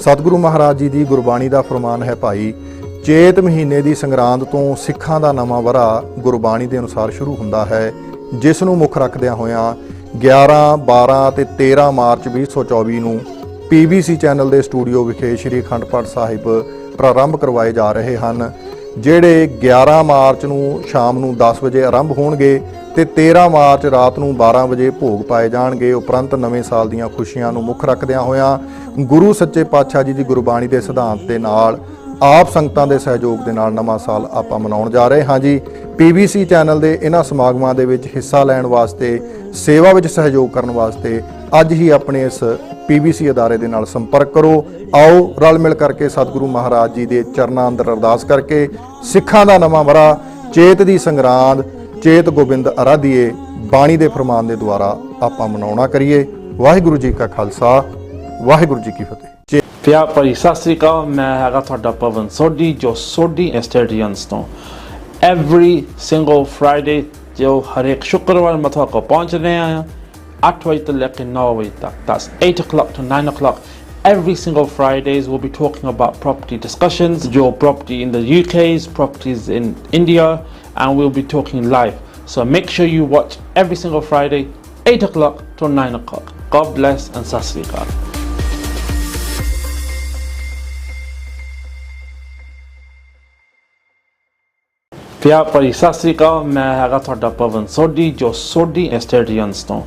ਸਤਿਗੁਰੂ ਮਹਾਰਾਜ ਜੀ ਦੀ ਗੁਰਬਾਣੀ ਦਾ ਫਰਮਾਨ ਹੈ ਭਾਈ, ਚੇਤ ਮਹੀਨੇ ਦੀ ਸੰਗਰਾਂਦ ਤੋਂ ਸਿੱਖਾਂ ਦਾ ਨਵਾਂ ਵਰ੍ਹਾ ਗੁਰਬਾਣੀ ਦੇ ਅਨੁਸਾਰ ਸ਼ੁਰੂ ਹੁੰਦਾ ਹੈ, ਜਿਸ ਨੂੰ ਮੁੱਖ ਰੱਖਦਿਆਂ ਹੋਇਆਂ 11, 12 ਤੇ 13 ਮਾਰਚ 2024 ਨੂੰ PBC ਚੈਨਲ ਦੇ ਸਟੂਡੀਓ ਵਿਖੇ ਸ੍ਰੀ ਅਖੰਡ ਪਾਠ ਸਾਹਿਬ ਪ੍ਰਾਰੰਭ ਕਰਵਾਏ ਜਾ ਰਹੇ ਹਨ, ਜਿਹੜੇ 11 ਮਾਰਚ ਨੂੰ ਸ਼ਾਮ ਨੂੰ 10 ਵਜੇ ਆਰੰਭ ਹੋਣਗੇ ਤੇ 13 ਮਾਰਚ ਰਾਤ ਨੂੰ 12 ਵਜੇ ਭੋਗ ਪਾਏ ਜਾਣਗੇ। ਉਪਰੰਤ ਨਵੇਂ ਸਾਲ ਦੀਆਂ ਖੁਸ਼ੀਆਂ ਨੂੰ ਮੁੱਖ ਰੱਖਦਿਆਂ ਹੋਇਆਂ ਗੁਰੂ ਸੱਚੇ ਪਾਤਸ਼ਾਹ ਜੀ ਦੀ ਗੁਰਬਾਣੀ ਦੇ ਸਿਧਾਂਤ ਦੇ ਨਾਲ ਆਪ ਸੰਗਤਾਂ ਦੇ ਸਹਿਯੋਗ ਦੇ ਨਾਲ ਨਵਾਂ ਸਾਲ ਆਪਾਂ ਮਨਾਉਣ ਜਾ ਰਹੇ ਹਾਂ ਜੀ। PBC ਚੈਨਲ ਦੇ ਇਹਨਾਂ ਸਮਾਗਮਾਂ ਦੇ ਵਿੱਚ ਹਿੱਸਾ ਲੈਣ ਵਾਸਤੇ, ਸੇਵਾ ਵਿੱਚ ਸਹਿਯੋਗ ਕਰਨ ਵਾਸਤੇ ਅੱਜ ਹੀ ਆਪਣੇ ਇਸ PBC ਅਦਾਰੇ ਦੇ ਨਾਲ ਸੰਪਰਕ ਕਰੋ। ਆਓ ਰਲ ਮਿਲ ਕਰਕੇ ਸਤਿਗੁਰੂ ਮਹਾਰਾਜ ਜੀ ਦੇ ਚਰਨਾਂ ਅੰਦਰ ਅਰਦਾਸ ਕਰਕੇ ਸਿੱਖਾਂ ਦਾ ਨਵਾਂ ਵਰ੍ਹਾ, ਚੇਤ ਦੀ ਸੰਗਰਾਂਦ, ਚੇਤ ਗੋਬਿੰਦ ਅਰਾਧੀਏ ਬਾਣੀ ਦੇ ਫਰਮਾਨ ਦੇ ਦੁਆਰਾ ਆਪਾਂ ਮਨਾਉਣਾ ਕਰੀਏ। ਵਾਹਿਗੁਰੂ ਜੀ ਕਾ ਖਾਲਸਾ, ਵਾਹਿਗੁਰੂ ਜੀ ਕੀ ਫਤਿਹ। ਪਿਆਰ ਭਰੀ ਸਤਿ ਸ੍ਰੀ ਅਕਾਲ। ਮੈਂ ਹੈਗਾ ਤੁਹਾਡਾ ਪਵਨ ਸੋਢੀ, ਜੋ ਸੋਢੀ ਸਟੇਡੀਅਮਸ ਤੋਂ ਐਵਰੀ ਸਿੰਗਲ ਫਰਾਈਡੇ ਜੋ ਹਰੇਕ ਸ਼ੁੱਕਰਵਾਰ ਮੈਂ ਤੁਹਾਡੇ ਕੋਲ ਪਹੁੰਚ ਰਿਹਾ ਹਾਂ 8 ਵਜੇ ਤੋਂ ਲੈ ਕੇ 9 ਵਜੇ ਤੱਕ। That's 8 o'clock to 9 o'clock. Every single Fridays we'll be talking about property discussions, your property in the UK's, properties in India, and we'll be talking live. So make sure you watch every single Friday, 8 o'clock to 9 o'clock. God bless and Sat Sri Akal. ਪਿਆਰ ਭਰੀ ਸਤਿ ਸ੍ਰੀ ਅਕਾਲ। ਮੈਂ ਹੈਗਾ ਤੁਹਾਡਾ ਪਵਨ ਸੋਢੀ, ਜੋ Sodhi stadiums ਤੋਂ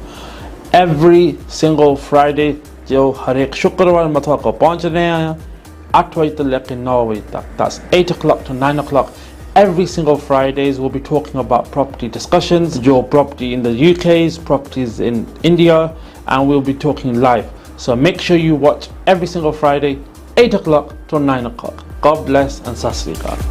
every single Friday ਜੋ ਹਰੇਕ ਸ਼ੁੱਕਰਵਾਰ ਮੈਂ ਤੁਹਾਡੇ ਕੋਲ ਪਹੁੰਚ ਰਿਹਾ ਹਾਂ 8 ਵਜੇ ਤੋਂ ਲੈ ਕੇ 9 ਵਜੇ ਤੱਕ। That's 8 o'clock to 9 o'clock. Every single Fridays we'll be talking about property discussions, your property in the UK's, properties in India, and we'll be talking live. So make sure you watch every single Friday, 8 o'clock to 9 o'clock. God bless and Sat Sri Akal.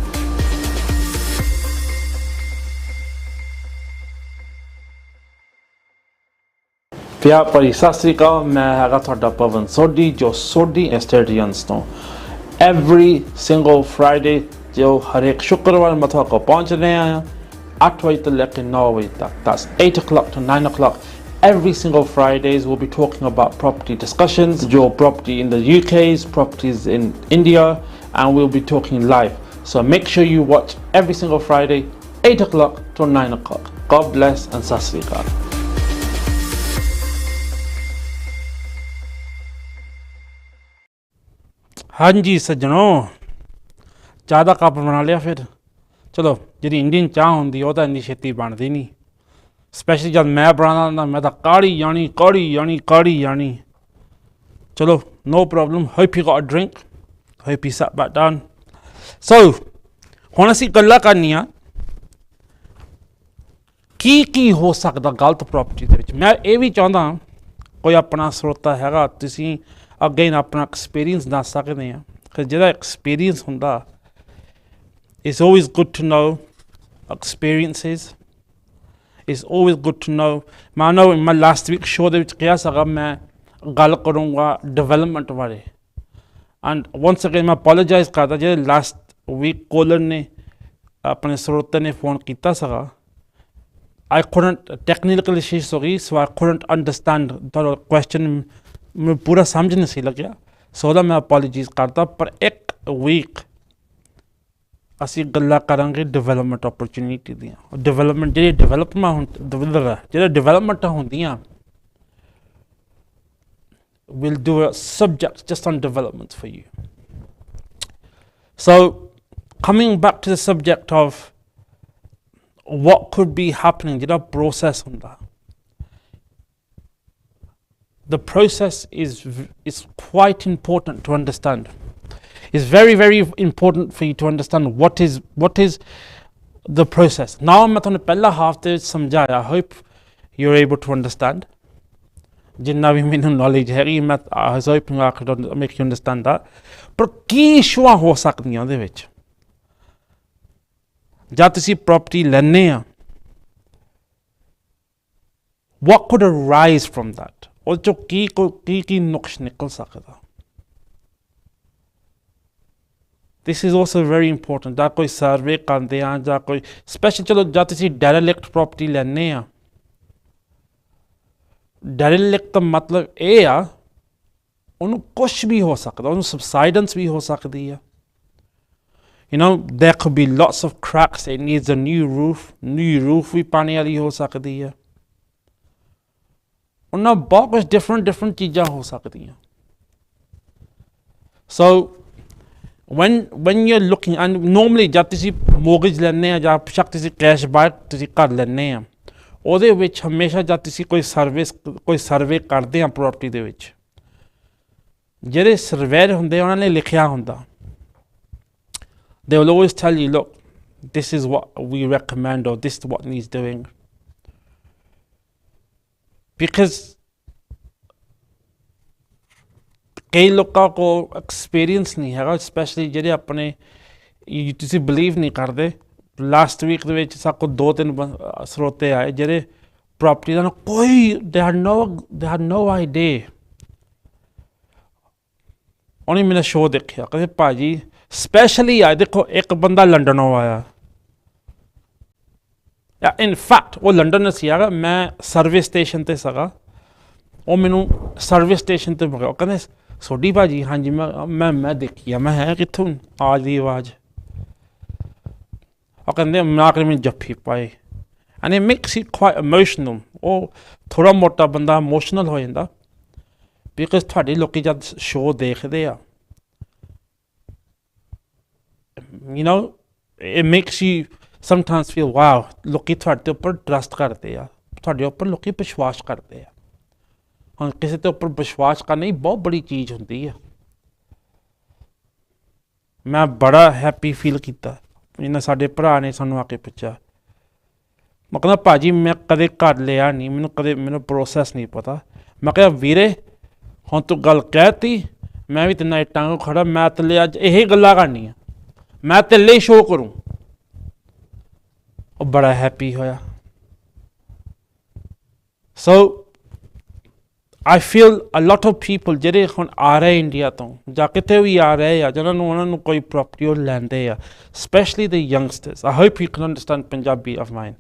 ਪਿਆਰ ਭਰੀ ਸਤਿ ਸ੍ਰੀ ਅਕਾਲ। ਮੈਂ ਹੈਗਾ ਤੁਹਾਡਾ ਪਵਨ ਸੋਢੀ, ਜੋ Sodhi stadiums ਤੋਂ every single Friday ਜੋ ਹਰੇਕ ਸ਼ੁੱਕਰਵਾਰ ਮੈਂ ਤੁਹਾਡੇ ਕੋਲ ਪਹੁੰਚ ਰਿਹਾ ਹਾਂ 8 ਵਜੇ ਤੋਂ ਲੈ ਕੇ 9 ਵਜੇ ਤੱਕ। That's 8 o'clock to 9 o'clock. Every single Fridays we'll be talking about property discussions, your property in the UK's, properties in India, and we'll be talking live. So make sure you watch every single Friday, 8 o'clock to 9 o'clock. God bless and Sat Sri Akal. ਹਾਂਜੀ ਸੱਜਣੋ, ਚਾਹ ਦਾ cup ਬਣਾ ਲਿਆ ਫਿਰ? ਚਲੋ, ਜਿਹੜੀ Indian ਚਾਹ ਹੁੰਦੀ ਉਹ ਤਾਂ ਇੰਨੀ ਛੇਤੀ ਬਣਦੀ ਨਹੀਂ, ਸਪੈਸ਼ਲੀ ਜਦ ਮੈਂ ਬਣਾਉਂਦਾ ਹੁੰਦਾ ਮੈਂ ਤਾਂ ਕਾੜੀ ਜਾਣੀ। ਚਲੋ, no problem. Hope you got a drink, hope you sat back down. So ਹੁਣ ਅਸੀਂ ਗੱਲਾਂ ਕਰਨੀਆਂ ਕੀ ਹੋ ਸਕਦਾ ਗਲਤ ਪ੍ਰੋਪਰਟੀ ਦੇ ਵਿੱਚ। ਮੈਂ ਇਹ ਵੀ ਚਾਹੁੰਦਾ ਕੋਈ ਆਪਣਾ ਸਰੋਤਾ ਹੈਗਾ, ਤੁਸੀਂ ਅੱਗੇ ਆਪਣਾ ਐਕਸਪੀਰੀਅੰਸ ਦੱਸ ਸਕਦੇ ਆ, ਕਿ ਜਿਹੜਾ ਐਕਸਪੀਰੀਅੰਸ ਹੁੰਦਾ it's always good to know experiences. It's always good to know. ਮੈਂ know in my last week show ਦੇ ਵਿੱਚ ਕਿਹਾ ਸੀਗਾ ਮੈਂ ਗੱਲ ਕਰੂੰਗਾ ਡਿਵੈਲਪਮੈਂਟ ਬਾਰੇ, ਐਂਡ once again ਮੈਂ apologize ਕਰਦਾ ਜਿਹੜੇ ਲਾਸਟ ਵੀਕ ਕੋਲਰ ਨੇ ਆਪਣੇ ਸਰੋਤੇ ਨੇ ਫੋਨ ਕੀਤਾ ਸੀਗਾ। I couldn't, technical issues ਹੋ ਗਈ, so I couldn't understand ਤੁਹਾਡਾ question, ਮੈਨੂੰ ਪੂਰਾ ਸਮਝ ਨਹੀਂ ਸੀ ਲੱਗਿਆ, ਸੋ ਉਹਦਾ ਮੈਂ ਅਪੋਲੋਜੀਜ਼ ਕਰਦਾ। ਪਰ ਇੱਕ ਵੀਕ ਅਸੀਂ ਗੱਲਾਂ ਕਰਾਂਗੇ ਡਿਵੈਲਪਮੈਂਟ ਓਪਰਚੁਨਿਟੀ ਦੀਆਂ। ਡਿਵੈਲਪਮੈਂਟ ਜਿਹੜੀ ਡਿਵੈਲਪਮੈਂਟਾਂ ਹੁੰਦੀਆਂ, we'll do a subject just on development for you. So coming back to the subject of what could be happening, ਜਿਹੜਾ process ਹੁੰਦਾ, the process is quite important to understand. It's very, very important for you to understand what is the process. Now मैं तुहानू पहला half ते समझाया, hope you're able to understand. जिन्ना भी मैनू knowledge हैगी मैं I was hoping I could make you understand that. पर की इशूआं हो सकदियां ਉਹਦੇ ਵਿੱਚ जब तुसीं प्रॉपर्टी लैने आ, what could arise from that? ਉਹ ਚੋਂ ਕੀ ਨੁਕਸ ਨਿਕਲ ਸਕਦਾ? This is also very important. ਜਾਂ ਕੋਈ ਸਰਵੇ ਕਰਦੇ ਆ ਜਾਂ ਕੋਈ ਸਪੈਸ਼ਲ, ਚਲੋ ਜਦ ਤੁਸੀਂ ਡੈਰੀਲਿਕਟ ਪ੍ਰੋਪਰਟੀ ਲੈਂਦੇ ਆ, ਡੈਰੀਲਿਕਟ ਦਾ ਮਤਲਬ ਇਹ ਆ ਉਹਨੂੰ ਕੁਛ ਵੀ ਹੋ ਸਕਦਾ, ਉਹਨੂੰ ਸਬਸਾਈਡੈਂਸ ਵੀ ਹੋ ਸਕਦੀ ਆ, You know, there could be lots of cracks. It needs a new roof. New roof ਵੀ ਪਾਣੀ ਵਾਲੀ ਹੋ ਸਕਦੀ ਹੈ। ਉਹਨਾਂ ਬਹੁਤ ਕੁਝ different ਚੀਜ਼ਾਂ ਹੋ ਸਕਦੀਆਂ। So when you're looking, and normally ਜਦ ਤੁਸੀਂ mortgage ਲੈਂਦੇ ਆ ਜਾਂ ਸ਼ੱਕ ਤੁਸੀਂ cash buy ਤੁਸੀਂ ਘਰ ਲੈਂਦੇ ਆ, ਉਹਦੇ ਵਿੱਚ ਹਮੇਸ਼ਾ ਜਦ ਤੁਸੀਂ ਕੋਈ ਸਰਵੇ ਕਰਦੇ ਆ ਪ੍ਰੋਪਰਟੀ ਦੇ ਵਿੱਚ, ਜਿਹੜੇ ਸਰਵੇਅਰ ਹੁੰਦੇ ਉਹਨਾਂ ਨੇ ਲਿਖਿਆ ਹੁੰਦਾ, they will always tell you, look, this is what we recommend, or this is what needs doing. Because ਕਈ ਲੋਕਾਂ ਕੋਲ ਐਕਸਪੀਰੀਅੰਸ ਨਹੀਂ ਹੈਗਾ, ਸਪੈਸ਼ਲੀ ਜਿਹੜੇ ਆਪਣੇ ਤੁਸੀਂ ਬਿਲੀਵ ਨਹੀਂ ਕਰਦੇ। ਲਾਸਟ ਵੀਕ ਦੇ ਵਿੱਚ ਸਾਡੇ ਕੋਲ 2-3 ਸਰੋਤੇ ਆਏ ਜਿਹੜੇ ਪ੍ਰੋਪਰਟੀ ਦਾ ਕੋਈ they had no idea। ਉਹਨੇ ਮੇਰਾ ਸ਼ੋਅ ਦੇਖਿਆ, ਕਹਿੰਦੇ ਭਾਜੀ ਸਪੈਸ਼ਲੀ ਆਏ, ਦੇਖੋ ਇੱਕ ਬੰਦਾ ਲੰਡਨੋਂ ਆਇਆ, ਇਨ ਫੈਕਟ ਉਹ ਲੰਡਨ ਸੀ ਹੈਗਾ, ਮੈਂ ਸਰਵਿਸ ਸਟੇਸ਼ਨ 'ਤੇ ਸੀਗਾ, ਉਹ ਮੈਨੂੰ ਸਰਵਿਸ ਸਟੇਸ਼ਨ 'ਤੇ ਮੰਗਿਆ, ਉਹ ਕਹਿੰਦੇ ਸੋਢੀ ਭਾਜੀ, ਹਾਂਜੀ ਮੈਂ ਦੇਖੀ ਆ, ਮੈਂ ਹੈ ਕਿੱਥੋਂ ਆਜ ਦੀ ਆਵਾਜ਼, ਉਹ ਕਹਿੰਦੇ ਨਾ ਕੇ ਮੈਨੂੰ ਜੱਫੀ ਪਾਏ, and it makes it quite emotional. ਉਹ ਥੋੜ੍ਹਾ ਮੋਟਾ ਬੰਦਾ ਇਮੋਸ਼ਨਲ ਹੋ ਜਾਂਦਾ, ਬਿਕਾਜ਼ ਤੁਹਾਡੇ ਲੋਕੀ ਜਦ ਸ਼ੋਅ ਦੇਖਦੇ ਆ, you know, it makes you sometimes feel, wow, ਲੋਕੀ ਤੁਹਾਡੇ ਉੱਪਰ ਟਰਸਟ ਕਰਦੇ ਆ, ਤੁਹਾਡੇ ਉੱਪਰ ਲੋਕੀ ਵਿਸ਼ਵਾਸ ਕਰਦੇ ਆ। ਹੁਣ ਕਿਸੇ ਦੇ ਉੱਪਰ ਵਿਸ਼ਵਾਸ ਕਰਨਾ ਹੀ ਬਹੁਤ ਬੜੀ ਚੀਜ਼ ਹੁੰਦੀ ਆ। ਮੈਂ ਬੜਾ ਹੈਪੀ ਫੀਲ ਕੀਤਾ ਇਹਨਾਂ ਸਾਡੇ ਭਰਾ ਨੇ ਸਾਨੂੰ ਆ ਕੇ ਪੁੱਛਿਆ, ਮੈਂ ਕਹਿੰਦਾ ਭਾਜੀ ਮੈਂ ਕਦੇ ਘਰ ਲਿਆ ਨਹੀਂ, ਮੈਨੂੰ ਪ੍ਰੋਸੈਸ ਨਹੀਂ ਪਤਾ। ਮੈਂ ਕਿਹਾ ਵੀਰੇ ਹੁਣ ਤੂੰ ਗੱਲ ਕਹਿਤੀ, ਮੈਂ ਵੀ ਤੈਨਾਂ ਇੱਟਾਂ ਨੂੰ ਖੜਾ, ਮੈਂ ਥੱਲੇ ਅੱਜ ਇਹ ਗੱਲਾਂ ਕਰਨੀਆਂ, ਮੈਂ ਥੱਲੇ ਸ਼ੋਅ ਕਰੂੰ। ਉਹ ਬੜਾ ਹੈਪੀ ਹੋਇਆ। ਸੋ I feel a lot of people ਜਿਹੜੇ ਹੁਣ ਆ ਰਹੇ ਇੰਡੀਆ ਤੋਂ ਜਾਂ ਕਿਤੇ ਵੀ ਆ ਰਹੇ ਆ, ਜਿਹਨਾਂ ਨੂੰ ਉਹਨਾਂ ਨੂੰ ਕੋਈ ਪ੍ਰੋਪਰਟੀ ਉਹ ਲੈਂਦੇ ਆ, specially the youngsters. I hope you can understand Punjabi of mine.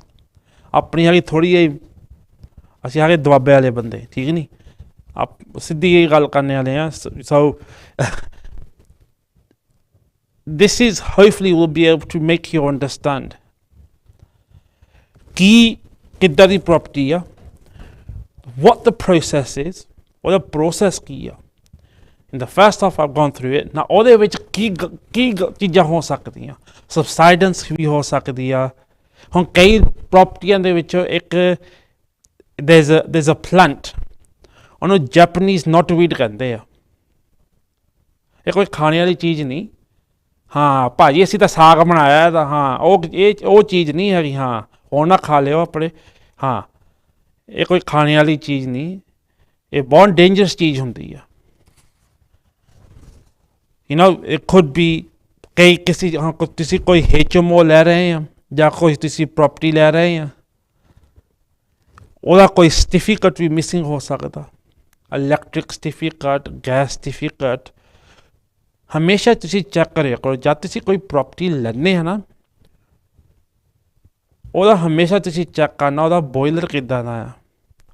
ਆਪਣੀ ਹੈਗੀ ਥੋੜ੍ਹੀ ਜਿਹੀ, ਅਸੀਂ ਹੈਗੇ ਦੁਆਬੇ ਵਾਲੇ ਬੰਦੇ, ਠੀਕ ਨਹੀਂ, ਸਿੱਧੀ ਇਹ ਗੱਲ ਕਰਨ ਵਾਲੇ ਆ। So this is hopefully will be able to make you understand ਕੀ ਕਿੱਦਾਂ ਦੀ ਪ੍ਰੋਪਰਟੀ ਆ, what the process is, ਉਹਦਾ process ਕੀ ਆ। in the first half I've gone through it। ਨਾ ਉਹਦੇ ਵਿੱਚ ਕੀ ਚੀਜ਼ਾਂ ਹੋ ਸਕਦੀਆਂ, subsidence ਵੀ ਹੋ ਸਕਦੀ ਆ। ਹੁਣ ਕਈ ਪ੍ਰੋਪਰਟੀਆਂ ਦੇ ਵਿੱਚੋਂ ਇੱਕ there's a plant, ਉਹਨੂੰ ਜੈਪਨੀਜ਼ ਨੋਟਵੀਡ ਕਹਿੰਦੇ ਆ। ਇਹ ਕੋਈ ਖਾਣੇ ਵਾਲੀ ਚੀਜ਼ ਨਹੀਂ। ਹਾਂ ਭਾਜੀ ਅਸੀਂ ਤਾਂ ਸਾਗ ਬਣਾਇਆ ਤਾਂ, ਹਾਂ ਉਹ ਚੀਜ਼ ਨਹੀਂ ਹੈਗੀ, ਹਾਂ ਉਹ ਨਾ ਖਾ ਲਿਓ ਆਪਣੇ, ਹਾਂ ਇਹ ਕੋਈ ਖਾਣੇ ਵਾਲੀ ਚੀਜ਼ ਨਹੀਂ, ਇਹ ਬਹੁਤ ਡੇਂਜਰਸ ਚੀਜ਼ ਹੁੰਦੀ ਆ। you know, it could be ਕਈ ਤੁਸੀਂ ਕੋਈ HMO ਲੈ ਰਹੇ ਆ ਜਾਂ ਕੋਈ ਤੁਸੀਂ ਪ੍ਰੋਪਰਟੀ ਲੈ ਰਹੇ ਆ, ਉਹਦਾ ਕੋਈ ਸਰਟੀਫਿਕੇਟ ਵੀ ਮਿਸਿੰਗ ਹੋ ਸਕਦਾ, ਇਲੈਕਟ੍ਰਿਕ ਸਰਟੀਫਿਕੇਟ, ਗੈਸ ਸਰਟੀਫਿਕੇਟ। ਹਮੇਸ਼ਾ ਤੁਸੀਂ ਚੈੱਕ ਕਰਿਆ ਕਰੋ ਜਦ ਤੁਸੀਂ ਕੋਈ ਪ੍ਰੋਪਰਟੀ ਲੈਂਦੇ ਆ ਨਾ, ਉਹਦਾ ਹਮੇਸ਼ਾ ਤੁਸੀਂ ਚੈੱਕ ਕਰਨਾ ਉਹਦਾ ਬੋਇਲਰ ਕਿੱਦਾਂ ਦਾ ਆ,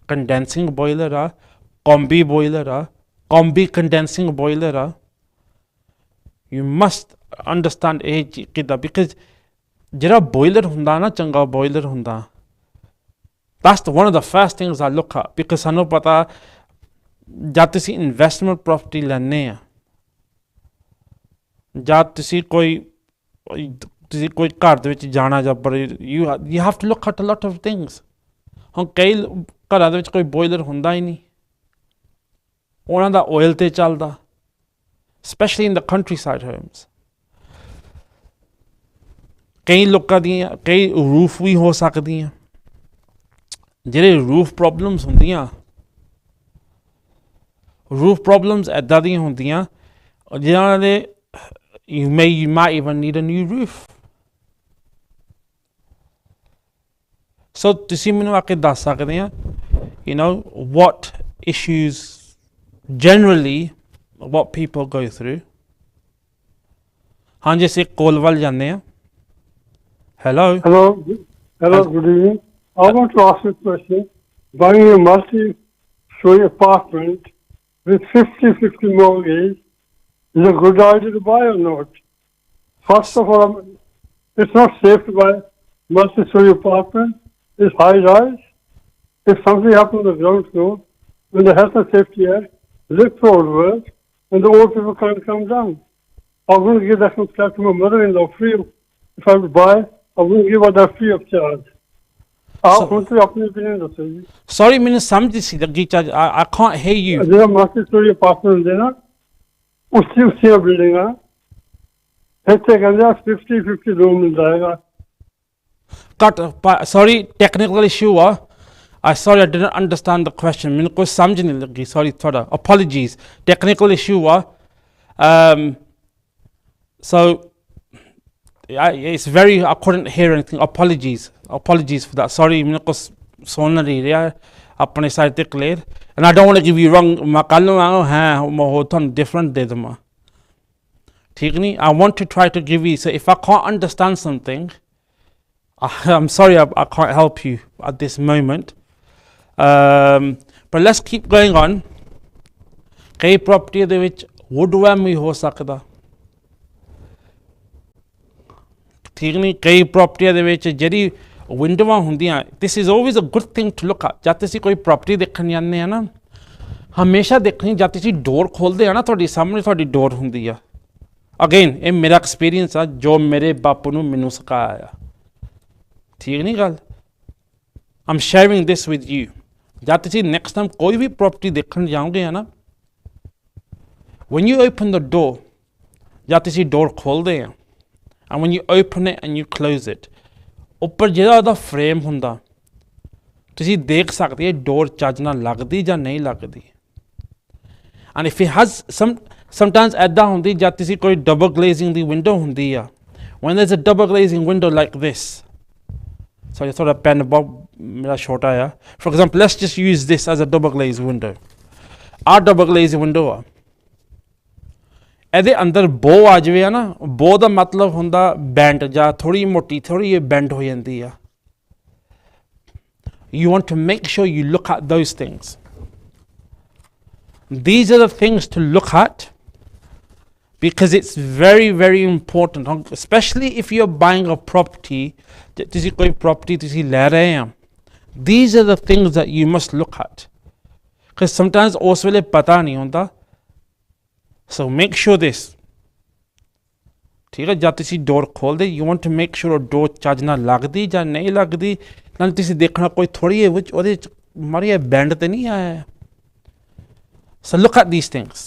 ਕੰਡੈਂਸਿੰਗ ਬੋਇਲਰ ਆ, ਕੰਬੀ ਬੋਇਲਰ ਆ, ਕੰਬੀ ਕੰਡੈਂਸਿੰਗ ਬੋਇਲਰ ਆ। ਯੂ ਮਸਟ ਅੰਡਰਸਟੈਂਡ ਇਹ ਕਿੱਦਾਂ, ਬਿਕਾਜ਼ ਜਿਹੜਾ ਬੋਇਲਰ ਹੁੰਦਾ ਨਾ, ਚੰਗਾ ਬੋਇਲਰ ਹੁੰਦਾ, that's one of the first things I look at, because ਸਾਨੂੰ ਪਤਾ ਜਦ ਤੁਸੀਂ ਇਨਵੈਸਟਮੈਂਟ ਪ੍ਰੋਪਰਟੀ ਲੈਂਦੇ ਆ, ਜਦ ਤੁਸੀਂ ਕੋਈ ਘਰ ਦੇ ਵਿੱਚ ਜਾਣਾ ਜਾਂ ਬੜੇ you have to look at a lot of things। ਹੁਣ ਕਈ ਘਰਾਂ ਦੇ ਵਿੱਚ ਕੋਈ ਬੋਇਲਰ ਹੁੰਦਾ ਹੀ ਨਹੀਂ, ਉਹਨਾਂ ਦਾ ਓਇਲ 'ਤੇ ਚੱਲਦਾ, specially in the countryside homes. ਕਈ ਲੋਕਾਂ ਦੀਆਂ ਕਈ ਰੂਫ ਵੀ ਹੋ ਸਕਦੀਆਂ, ਜਿਹੜੇ ਰੂਫ ਪ੍ਰੋਬਲਮਸ ਹੁੰਦੀਆਂ, ਰੂਫ ਪ੍ਰੋਬਲਮਸ ਇੱਦਾਂ ਦੀਆਂ ਹੁੰਦੀਆਂ ਜਿਹਨਾਂ ਦੇ you might even need a new roof। so ਤੁਸੀਂ ਮੈਨੂੰ ਆ ਕੇ ਦੱਸ ਸਕਦੇ ਆ, you know, what issues generally what people go through। ਹਾਂਜੀ ਅਸੀਂ ਕੋਲ ਵੱਲ ਜਾਂਦੇ ਆ। hello good evening। I want to ask a question. Buying a multi-story apartment with 50-50 mortgage is a good idea to buy or not? First of all, it's not safe to buy multi-story apartment. It's high rise. If something happens on the ground floor, when the Health and Safety Act, lift road work, and the old people can't come down. I'm going to give that contract to my mother-in-law free. If I would buy, I'm going to give her that free of charge. आप मुझसे अपनी opinion दसोगे. Sorry, मैंने समझ सी लगी चाच. I can't hear you. जरा multi-story apartment देना, उसी बिल्डिंग है. ऐसे कहते हैं 50 रूम मिल जाएगा. Sorry, technical issue. Sorry, I didn't understand the question. मैंने कुछ समझ नहीं लगी. Sorry, थोड़ा. Apologies. Technical issue. So it's very, I couldn't hear anything. Apologies for that. Sorry, मैंने कुछ सुन नहीं रहा अपने side से clear. And I don't want to give you wrong. मैं कल ਨੂੰ आऊँ हाँ मैं हो तो different दे दूँगा. ठीक नहीं? I want to try to give you. So if I can't understand something, I'm sorry I can't help you at this moment. But let's keep going on. कई property ਦੇ ਵਿੱਚ woodworm ਵੀ ਹੋ ਸਕਦਾ. ठीक नहीं? कई property ਦੇ ਵਿੱਚ ਜਿਹੜੀ ਵਿੰਡੋਆਂ ਹੁੰਦੀਆਂ, this is always a good thing to look at. ਜਦ ਤੁਸੀਂ ਕੋਈ property ਦੇਖਣ ਜਾਂਦੇ ਆ ਨਾ, ਹਮੇਸ਼ਾ ਦੇਖਣੀ ਜਦ ਤੁਸੀਂ ਡੋਰ ਖੋਲਦੇ ਆ ਨਾ, ਤੁਹਾਡੇ ਸਾਹਮਣੇ ਤੁਹਾਡੀ ਡੋਰ ਹੁੰਦੀ ਆ. ਅਗੇਨ ਇਹ ਮੇਰਾ ਐਕਸਪੀਰੀਅੰਸ ਆ ਜੋ ਮੇਰੇ ਬਾਪੂ ਨੂੰ ਮੈਨੂੰ ਸਿਖਾਇਆ ਆ. ਠੀਕ ਨਹੀਂ ਗੱਲ? I'm sharing this with you. ਜਦ ਤੁਸੀਂ next time ਕੋਈ ਵੀ property ਦੇਖਣ ਜਾਓਗੇ ਨਾ, when you open the door, ਜਦ ਤੁਸੀਂ ਡੋਰ ਖੋਲਦੇ ਆ, and when you open it and you close it, ਉੱਪਰ ਜਿਹੜਾ ਉਹਦਾ ਫਰੇਮ ਹੁੰਦਾ, ਤੁਸੀਂ ਦੇਖ ਸਕਦੇ ਹੋ ਡੋਰ ਚੱਜ ਨਾਲ ਲੱਗਦੀ ਜਾਂ ਨਹੀਂ ਲੱਗਦੀ. And if it has sometimes ਐਦਾਂ ਹੁੰਦੀ ਜਦ ਤੁਸੀਂ ਕੋਈ double glazing ਦੀ window ਹੁੰਦੀ ਆ, when there's a double glazing window like this, sorry ਥੋੜਾ ਪੈਨ ਮੇਰਾ ਛੋਟਾ ਆ. For example, let's just use this as a double glazed window. ਆਹ double glazed window ਆ, ਇਹਦੇ ਅੰਦਰ ਬੋ ਆ ਜਾਵੇ ਨਾ, ਬੋ ਦਾ ਮਤਲਬ ਹੁੰਦਾ ਬੈਂਡ ਜਾਂ ਥੋੜੀ ਮੋਟੀ ਥੋੜੀ ਜਿਹੀ ਬੈਂਡ ਹੋ ਜਾਂਦੀ ਆ. You want to make sure you look at those things. These are the things to look at because it's very, very important, especially if you're buying a property. ਤੁਸੀਂ ਕੋਈ property ਤੁਸੀਂ ਲੈ ਰਹੇ ਆ, these are the things that you must look at because sometimes ਉਸ ਵੇਲੇ ਪਤਾ ਨਹੀਂ ਹੁੰਦਾ. So make sure this. ਠੀਕ ਹੈ? ਜਦ ਤੁਸੀਂ ਡੋਰ ਖੋਲਦੇ, you want to make sure ਡੋਰ ਚੱਜ ਨਾਲ ਲੱਗਦੀ ਜਾਂ ਨਹੀਂ ਲੱਗਦੀ. ਨਾਲ ਤੁਸੀਂ ਦੇਖਣਾ ਕੋਈ ਥੋੜੀ ਜਿਹੀ ਵਿੱਚ ਉਹਦੇ ਚ ਮਾੜੀ ਬੈਂਡ ਤੇ ਨਹੀਂ ਆਇਆ. So look at these things.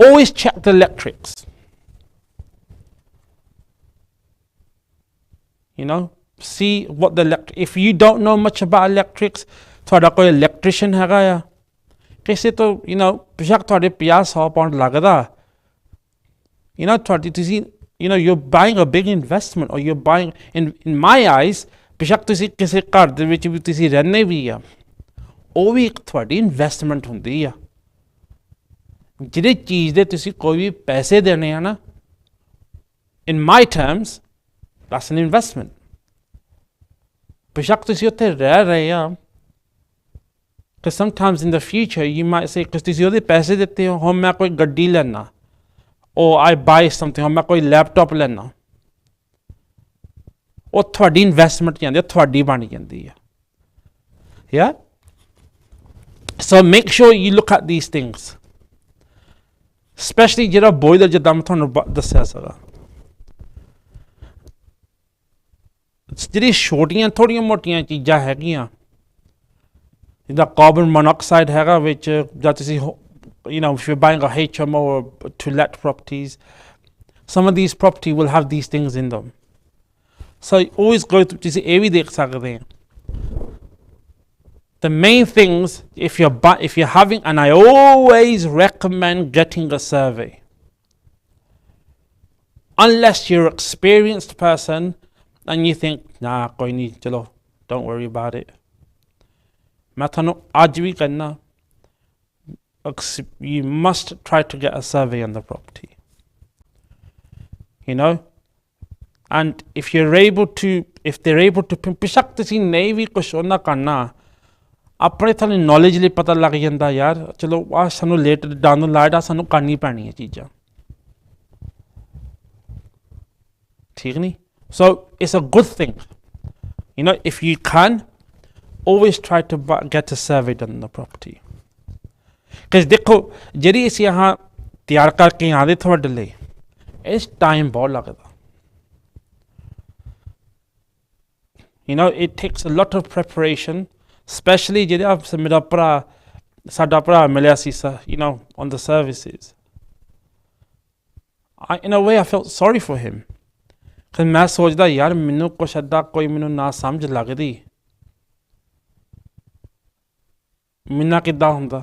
Always check the electrics. You know, see what the if you don't know much about electrics, ਤੁਹਾਡਾ ਕੋਈ electrician ਹੈਗਾ ਆ, ਕਿਸੇ ਤੋਂ you know ਬੇਸ਼ੱਕ ਤੁਹਾਡੇ 50-100 ਪਾਉਂਡ ਲੱਗਦਾ, you know ਤੁਹਾਡੀ ਤੁਸੀਂ you know you're buying a big investment or you're buying in my eyes, ਬੇਸ਼ੱਕ ਤੁਸੀਂ ਕਿਸੇ ਘਰ ਦੇ ਵਿੱਚ ਵੀ ਤੁਸੀਂ ਰਹਿੰਦੇ ਵੀ ਆ, ਉਹ ਵੀ ਇੱਕ ਤੁਹਾਡੀ ਇਨਵੈਸਟਮੈਂਟ ਹੁੰਦੀ ਆ. ਜਿਹੜੀ ਚੀਜ਼ ਦੇ ਤੁਸੀਂ ਕੋਈ ਵੀ ਪੈਸੇ ਦੇਣੇ ਆ ਨਾ, in my terms that's an investment. ਬੇਸ਼ੱਕ ਤੁਸੀਂ ਉੱਥੇ ਰਹਿ ਰਹੇ ਆ, because sometimes in the future you might say because ਤੁਸੀਂ ਉਹਦੇ ਪੈਸੇ ਦਿੱਤੇ ਹੋ, ਹੁਣ ਮੈਂ ਕੋਈ ਗੱਡੀ ਲੈਣਾ, or I buy something, ਹੁਣ ਮੈਂ ਕੋਈ ਲੈਪਟਾਪ ਲੈਣਾ, ਉਹ ਤੁਹਾਡੀ ਇਨਵੈਸਟਮੈਂਟ ਜਾਂਦੀ, ਤੁਹਾਡੀ ਬਣ ਜਾਂਦੀ ਆ. Yeah? So make sure you look at these things. Especially ਜਿਹੜਾ boiler ਜਿੱਦਾਂ ਮੈਂ ਤੁਹਾਨੂੰ ਦੱਸਿਆ ਸੀਗਾ, ਜਿਹੜੀ ਛੋਟੀਆਂ ਥੋੜੀਆਂ ਮੋਟੀਆਂ ਚੀਜ਼ਾਂ ਹੈਗੀਆਂ, ਜਿੱਦਾਂ ਕਾਰਬਨ ਮੋਨੋਆਕਸਾਈਡ ਹੈਗਾ ਵਿੱਚ, ਜਦ ਤੁਸੀਂ you know if you're buying a HMO or to let properties, some of these property will have these things in them. So always go to ਤੁਸੀਂ ਇਹ ਵੀ ਦੇਖ ਸਕਦੇ ਆ. The main things, if you're having, and I always recommend getting a survey. Unless you're an experienced person and you think, nah, koi nahi, chalo, don't worry about it. मैं थानू आज भी कहना, you must try to get a survey on the property. You know, and if they're able to, बेशक तुसी नहीं भी कुछ ना करना, ਆਪਣੇ ਤੁਹਾਨੂੰ ਨੌਲੇਜ ਲਈ ਪਤਾ ਲੱਗ ਜਾਂਦਾ ਯਾਰ, ਚਲੋ ਆਹ ਸਾਨੂੰ ਲੇਟ ਡਾਊਨ ਲਾਈਟ ਆ ਸਾਨੂੰ ਕਰਨੀ ਪੈਣੀ ਹੈ ਚੀਜ਼ਾਂ. ठीक नहीं? So it's a good thing. You know, if you can, always try to get a survey done on the property. Because देखो ਜਿਹੜੀ ਅਸੀਂ यहाँ ਤਿਆਰ ਕਰਕੇ ਆਉਂਦੇ ਤੁਹਾਡੇ ਲਈ ਇਸ ਟਾਈਮ ਬਹੁਤ ਲੱਗਦਾ. You know, it takes a lot of preparation, especially ਜਿਹੜਾ ਮੇਰਾ ਭਰਾ ਸਾਡਾ ਭਰਾ ਮਿਲਿਆ ਸੀ you know, on the services. In a way I felt sorry for him. Because ਮੈਂ ਸੋਚਦਾ ਯਾਰ ਮੈਨੂੰ ਕੁਛ ਏਦਾਂ ਕੋਈ ਮੈਨੂੰ ਨਾ ਸਮਝ ਲੱਗਦੀ ਮਿੰਨਾ ਕਿੱਦਾਂ ਹੁੰਦਾ.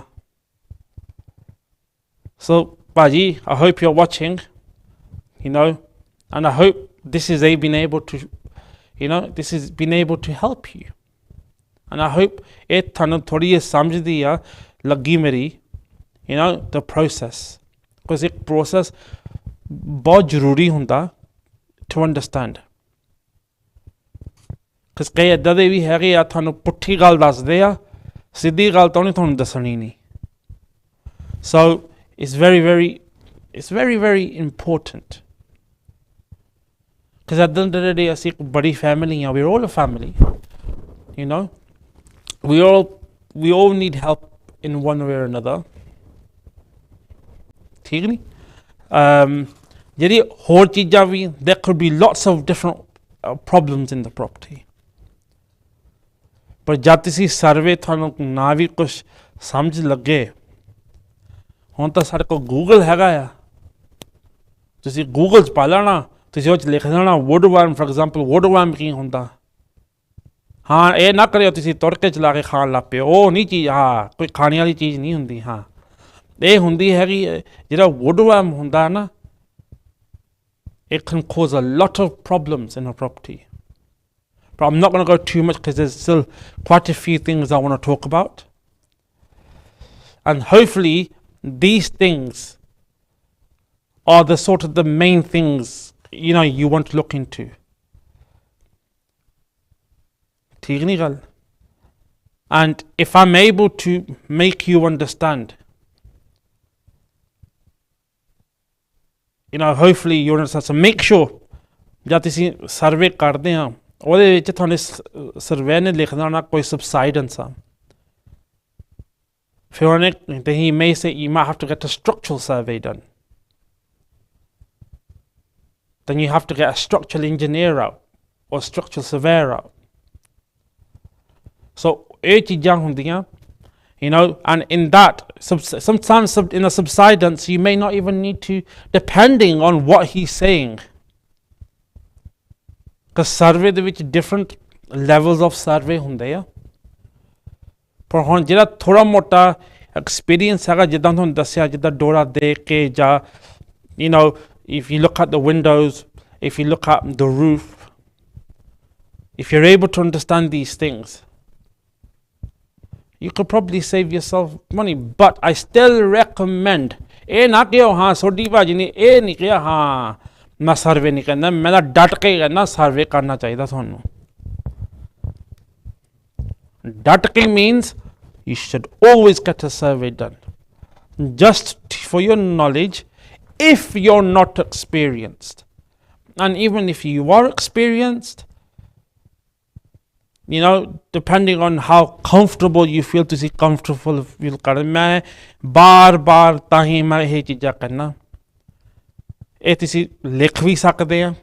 So Paji, I hope you're watching, you know, and I hope this is been able to, you know, this has been able to help you. And I hope it ਤੁਹਾਨੂੰ ਥੋੜੀ ਸਮਝਦੀ ਆ ਲੱਗੀ ਮੇਰੀ, you know, the process. Because ਇੱਕ process ਬਹੁਤ ਜ਼ਰੂਰੀ ਹੁੰਦਾ to understand. Because ਕਈ ਏਦਾਂ ਦੇ ਵੀ ਹੈਗੇ ਆ ਤੁਹਾਨੂੰ ਪੁੱਠੀ ਗੱਲ ਦੱਸਦੇ ਆ ਸਿੱਧੀ ਗੱਲ ਤਾਂ ਉਹਨੇ ਤੁਹਾਨੂੰ ਦੱਸਣੀ ਨਹੀਂ. So it's very very important. Because at the end of the day ਅਸੀਂ ਇੱਕ ਬੜੀ family ਆ, we're all a family, you know, we all need help in one way or another. ਠੀਕ ਨਹੀਂ? ਜਿਹੜੀ ਹੋਰ ਚੀਜ਼ਾਂ ਵੀ there could be lots of different problems in the property. ਪਰ ਜਦ ਤੁਸੀਂ ਸਰਵੇ ਤੁਹਾਨੂੰ ਨਾ ਵੀ ਕੁਛ ਸਮਝ ਲੱਗੇ ਹੁਣ ਤਾਂ ਸਾਡੇ ਕੋਲ ਗੂਗਲ ਹੈਗਾ ਆ ਤੁਸੀਂ ਗੂਗਲ 'ਚ ਪਾ ਲੈਣਾ ਤੁਸੀਂ ਉਹ 'ਚ ਲਿਖ ਦੇਣਾ ਵੁੱਡਵਰਮ ਫॉर ਐਗਜ਼ਾਮਪਲ ਵੁੱਡਵਰਮ ਕੀ ਹੁੰਦਾ. ਹਾਂ ਇਹ ਨਾ ਕਰਿਓ ਤੁਸੀਂ ਤੁਰ ਕੇ ਚਲਾ ਕੇ ਖਾਣ ਲੱਗ ਪਿਓ ਉਹ ਨਹੀਂ ਚੀਜ਼ ਹਾਂ ਕੋਈ ਖਾਣੇ ਵਾਲੀ ਚੀਜ਼ ਨਹੀਂ ਹੁੰਦੀ. ਹਾਂ ਇਹ ਹੁੰਦੀ ਹੈਗੀ ਜਿਹੜਾ ਵੁੱਡਵਰਮ ਹੁੰਦਾ ਨਾ it can cause a lot of problems in a property. But I'm not going to go too much because there's still quite a few things I want to talk about. And hopefully these things are the sort of the main things, you know, you want to look into. ठीक नहीं गल? And if I'm able to make you understand, you know, hopefully you understand. So make sure जब ਤੁਸੀਂ survey ਕਰਦੇ ਆ ਉਹਦੇ ਵਿੱਚ ਤੁਹਾਨੂੰ ਸਰਵੇ ਨੇ ਲਿਖਣਾ ਨਾ ਕੋਈ subsidence ਆ ਫਿਰ ਉਹਨੇ then he may say you might have to get a structural survey done. Then you have to get a structural engineer out or structural surveyor out. So ਇਹ ਚੀਜ਼ਾਂ ਹੁੰਦੀਆਂ, you know, and in that sometimes in a subsidence you may not even need to, depending on what he's saying. Because survey ਦੇ ਵਿੱਚ different levels of survey ਹੁੰਦੇ ਆ ਪਰ ਹੁਣ ਜਿਹੜਾ ਥੋੜਾ ਮੋਟਾ ਐਕਸਪੀਰੀਅੰਸ ਹੈਗਾ ਜਿੱਦਾਂ ਤੁਹਾਨੂੰ ਦੱਸਿਆ ਜਿੱਦਾਂ ਡੋਰਾ ਦੇਖ ਕੇ ਜਾਂ you know if you look at the windows, if you look at the roof, if you're able to understand these things you could probably save yourself money. But I still recommend ਇਹ ਨਾ ਕਿਉਂ ਹਾਂ ਸੋਡੀ ਭਾਜੀ ਨੇ ਇਹ ਨਹੀਂ ਕਿਹਾ ਹਾਂ ਮੈਂ ਸਰਵੇ ਨਹੀਂ ਕਰਨਾ ਮੈਂ ਤਾਂ ਡਟ ਕੇ ਕਹਿੰਦਾ ਸਰਵੇ ਕਰਨਾ ਚਾਹੀਦਾ ਤੁਹਾਨੂੰ. ਡਟ ਕੇ means you should always get a survey done. Just for your knowledge, if you're not experienced. And even if you are experienced, you know, depending on how comfortable you feel to see comfortable feel कर मैं बार ताही मैं ये चीज़ा करना ये तुसी लिख भी सकते हैं.